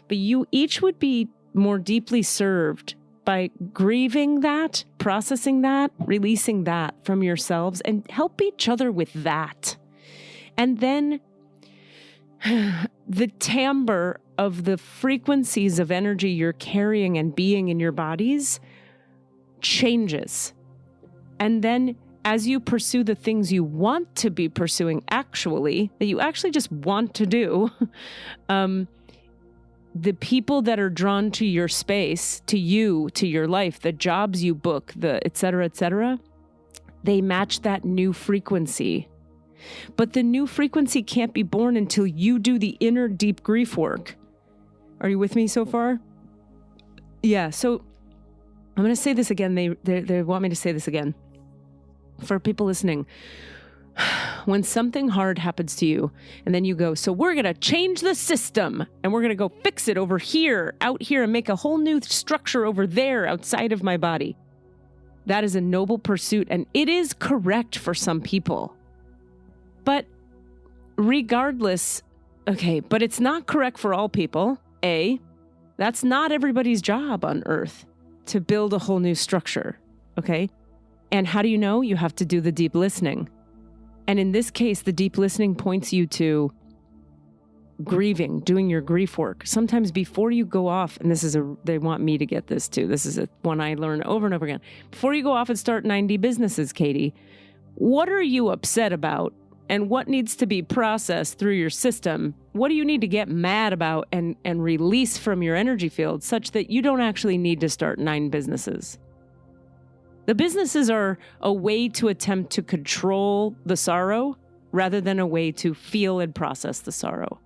But you each would be more deeply served by grieving that, processing that, releasing that from yourselves, and help each other with that. And then the timbre of the frequencies of energy you're carrying and being in your bodies changes. And then as you pursue the things you want to be pursuing actually, that you actually just want to do, the people that are drawn to your space, to you, to your life, the jobs you book, the et cetera, they match that new frequency. But the new frequency can't be born until you do the inner deep grief work. Are you with me so far? Yeah, so I'm going to say this again. They want me to say this again. For people listening, when something hard happens to you, and then you go, so we're going to change the system, and we're going to go fix it over here, out here, and make a whole new structure over there outside of my body. That is a noble pursuit, and it is correct for some people. But regardless, okay, but it's not correct for all people. That's not everybody's job on Earth to build a whole new structure, okay? And how do you know? You have to do the deep listening. And in this case, the deep listening points you to grieving, doing your grief work. Sometimes before you go off, and they want me to get this too. This is one I learn over and over again. Before you go off and start 90 businesses, Katie, what are you upset about? And what needs to be processed through your system? What do you need to get mad about and release from your energy field such that you don't actually need to start 9 businesses? The businesses are a way to attempt to control the sorrow rather than a way to feel and process the sorrow.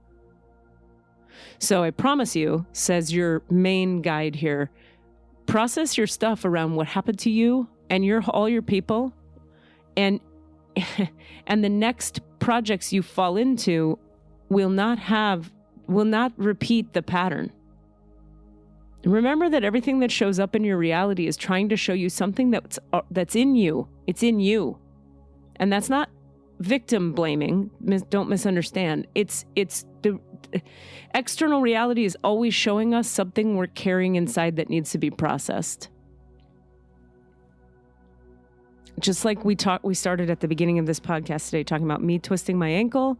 So I promise you, says your main guide here, process your stuff around what happened to you and all your people, and the next projects you fall into will not repeat the pattern. Remember that everything that shows up in your reality is trying to show you something that's in you. It's in you. And that's not victim blaming. Don't misunderstand. It's the external reality is always showing us something we're carrying inside that needs to be processed. Just like we started at the beginning of this podcast today talking about me twisting my ankle.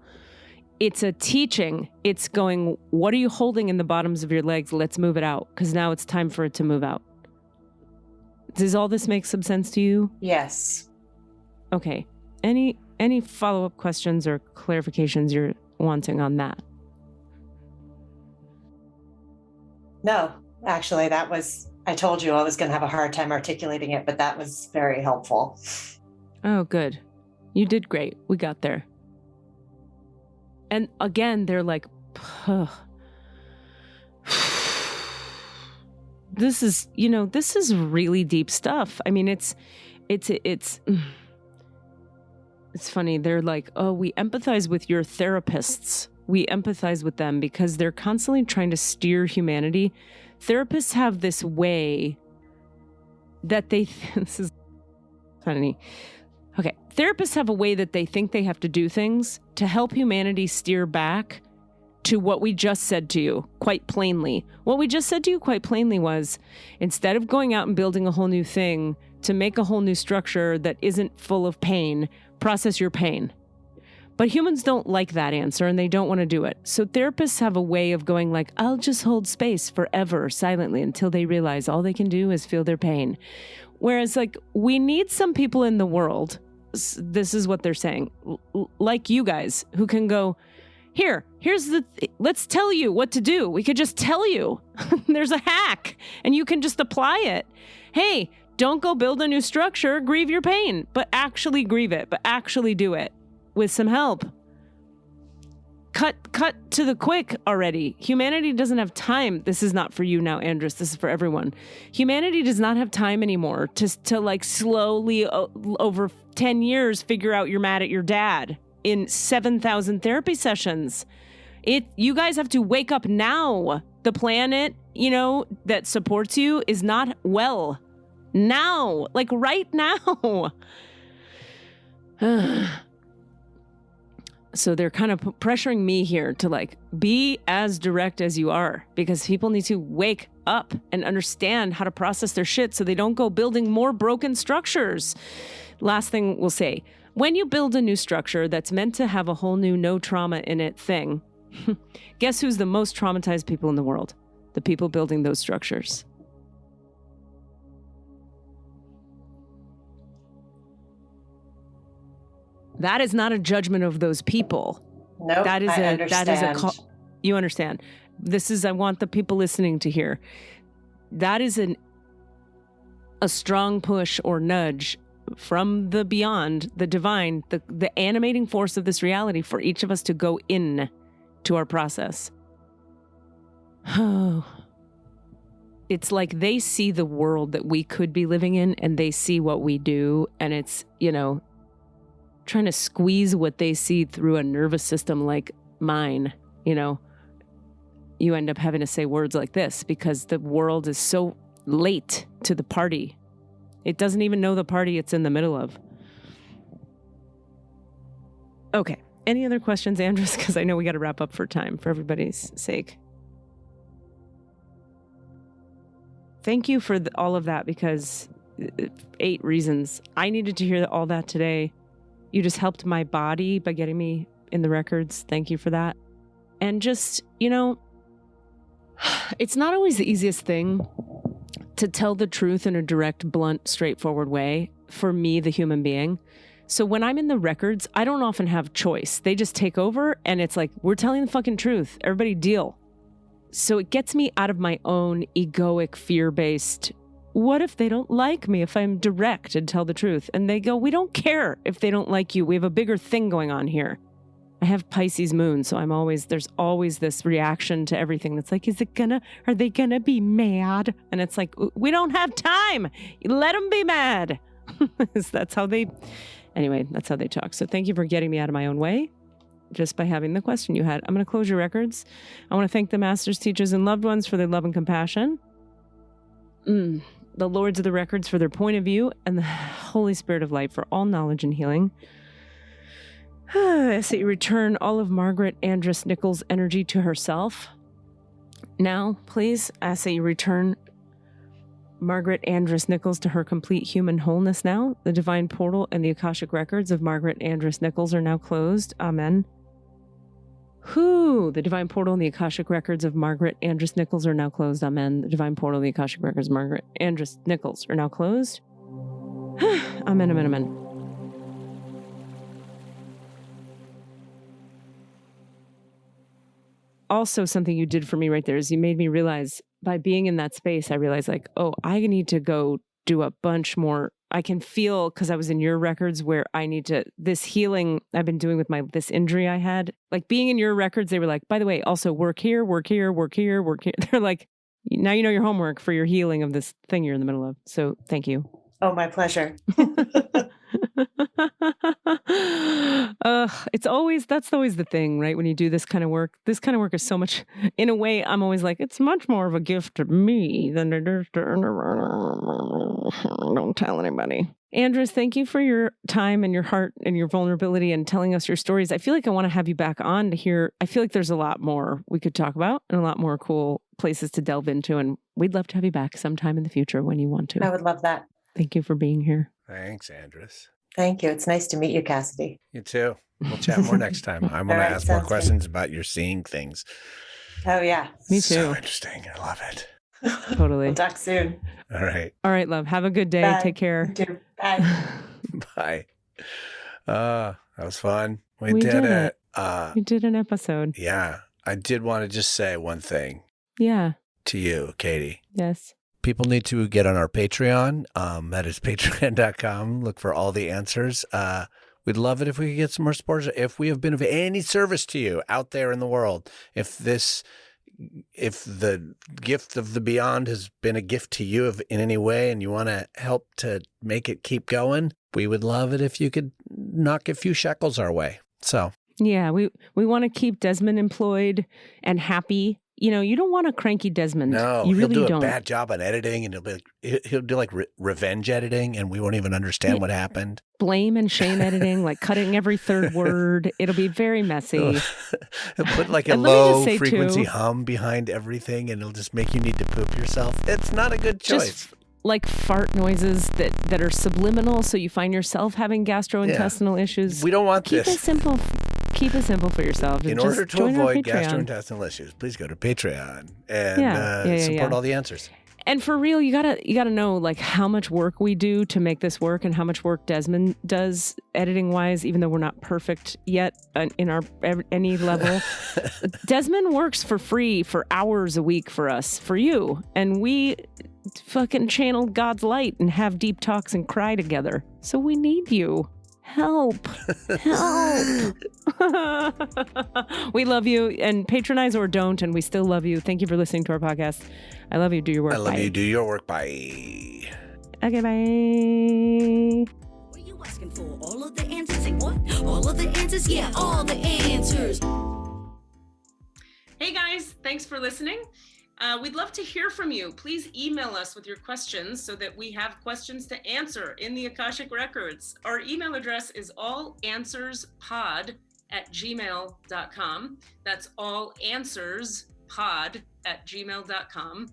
It's a teaching. It's going, what are you holding in the bottoms of your legs? Let's move it out, because now it's time for it to move out. Does all this make some sense to you? Yes. Okay. Any follow-up questions or clarifications you're wanting on that? No, actually, I told you I was going to have a hard time articulating it, but that was very helpful. Oh, good. You did great. We got there. And again, they're like, this is really deep stuff. I mean, it's funny. They're like, oh, we empathize with your therapists. We empathize with them because they're constantly trying to steer humanity. Therapists have this way that this is funny. Okay. Therapists have a way that they think they have to do things to help humanity steer back to what we just said to you quite plainly. What we just said to you quite plainly was, instead of going out and building a whole new thing to make a whole new structure that isn't full of pain, process your pain. But humans don't like that answer and they don't want to do it. So therapists have a way of going like, I'll just hold space forever silently until they realize all they can do is feel their pain. Whereas like we need some people in the world, this is what they're saying, like you guys who can go, let's tell you what to do. We could just tell you there's a hack and you can just apply it. Hey, don't go build a new structure, grieve your pain, but actually grieve it, but actually do it with some help. Cut to the quick already. Humanity doesn't have time. This is not for you now, Andrus. This is for everyone. Humanity does not have time anymore to like slowly over 10 years figure out you're mad at your dad in 7,000 therapy sessions. You guys have to wake up now. The planet, that supports you is not well. Now, like right now. So they're kind of pressuring me here to like be as direct as you are, because people need to wake up and understand how to process their shit so they don't go building more broken structures. Last thing we'll say, when you build a new structure that's meant to have a whole new no trauma in it thing, guess who's the most traumatized people in the world? The people building those structures. That is not a judgment of those people. No, that is I understand. You understand. I want the people listening to hear. That is a strong push or nudge from the beyond, the divine, the animating force of this reality for each of us to go in to our process. It's like they see the world that we could be living in and they see what we do, and it's, trying to squeeze what they see through a nervous system like mine, you end up having to say words like this because the world is so late to the party. It doesn't even know the party it's in the middle of. Okay. Any other questions, Andrus? Because I know we got to wrap up for time, for everybody's sake. Thank you for all of that, because 8 reasons. I needed to hear all that today. You just helped my body by getting me in the records. Thank you for that. And just, it's not always the easiest thing to tell the truth in a direct, blunt, straightforward way for me, the human being. So when I'm in the records, I don't often have choice. They just take over and it's like, we're telling the fucking truth. Everybody deal. So it gets me out of my own egoic, fear-based, what if they don't like me if I'm direct and tell the truth? And they go, we don't care if they don't like you. We have a bigger thing going on here. I have Pisces moon, so there's always this reaction to everything that's like, are they gonna be mad? And it's like, we don't have time. Let them be mad. That's how they talk. So thank you for getting me out of my own way just by having the question you had. I'm going to close your records. I want to thank the masters, teachers, and loved ones for their love and compassion. The lords of the records for their point of view, and the Holy Spirit of light for all knowledge and healing. I say you return all of Margaret Andrus Nichols' energy to herself. Now, please, I say you return Margaret Andrus Nichols to her complete human wholeness now. The divine portal and the Akashic records of Margaret Andrus Nichols are now closed. Amen. The divine portal and the Akashic records of Margaret Andrus Nichols are now closed. Amen. The divine portal and the Akashic records of Margaret Andrus Nichols are now closed. Amen, amen, amen. Also, something you did for me right there is you made me realize, by being in that space, I realized like, oh, I need to go do a bunch more. I can feel, because I was in your records, where I need to, this healing I've been doing with this injury I had, like being in your records, they were like, by the way, also work here, work here, work here, work here. They're like, now you know your homework for your healing of this thing you're in the middle of. So thank you. Oh, my pleasure. That's always the thing, right? When you do this kind of work is so much, in a way, I'm always like, it's much more of a gift to me than it is to, don't tell anybody. Andrus, thank you for your time and your heart and your vulnerability and telling us your stories. I feel like I want to have you back on to hear. I feel like there's a lot more we could talk about and a lot more cool places to delve into. And we'd love to have you back sometime in the future when you want to. I would love that. Thank you for being here. Thanks, Andrus. Thank you. It's nice to meet you, Cassidy. You too. We'll chat more next time. I want to ask more questions about your seeing things. Oh, yeah. Me too. So interesting. I love it. Totally. We'll talk soon. All right. All right, love. Have a good day. Bye. Take care. You too. Bye. Bye. That was fun. We did did it. it. We did an episode. Yeah. I did want to just say one thing Yeah. to you, Katie. Yes. People need to get on our Patreon. That is patreon.com. Look for all the answers. We'd love it if we could get some more supporters. If we have been of any service to you out there in the world, if the gift of the beyond has been a gift to you in any way and you want to help to make it keep going, we would love it if you could knock a few shekels our way. So yeah, we want to keep Desmond employed and happy. You know, you don't want a cranky Desmond. no, you really he'll do don't. a bad job on editing, and he'll do like revenge editing, and we won't even understand what happened. Blame and shame editing, like cutting every third word. It'll be very messy. He'll put like a And let me just low say, frequency too, hum behind everything, and it'll just make you need to poop yourself. It's not a good choice. Just like fart noises that are subliminal, so you find yourself having gastrointestinal issues. We don't want Keep this. it simple. Keep it simple for yourself. In Just order to join our avoid Patreon. gastrointestinal issues, please go to Patreon and support all the answers. And for real, you gotta know like how much work we do to make this work and how much work Desmond does editing wise, even though we're not perfect yet in our any level. Desmond works for free for hours a week for us, for you, and we fucking channel God's light and have deep talks and cry together. So we need you. Help. We love you, and patronize or don't, and we still love you. Thank you for listening to our podcast. I love you. Do your work. I love Bye. you. Do your work. Bye. Okay, bye. What are you asking for? All of the answers? Say what? All of the answers? Yeah, all the answers. Hey guys, thanks for listening. We'd love to hear from you. Please email us with your questions so that we have questions to answer in the Akashic Records. Our email address is allanswerspod@gmail.com. That's allanswerspod@gmail.com.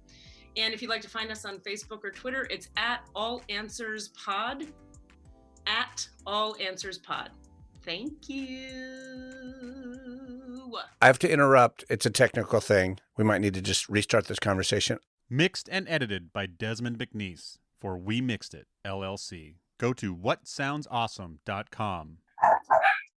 And if you'd like to find us on Facebook or Twitter, it's @allanswerspod, @allanswerspod. Thank you. I have to interrupt. It's a technical thing. We might need to just restart this conversation. Mixed and edited by Desmond McNeese for We Mixed It, LLC. Go to whatsoundsawesome.com.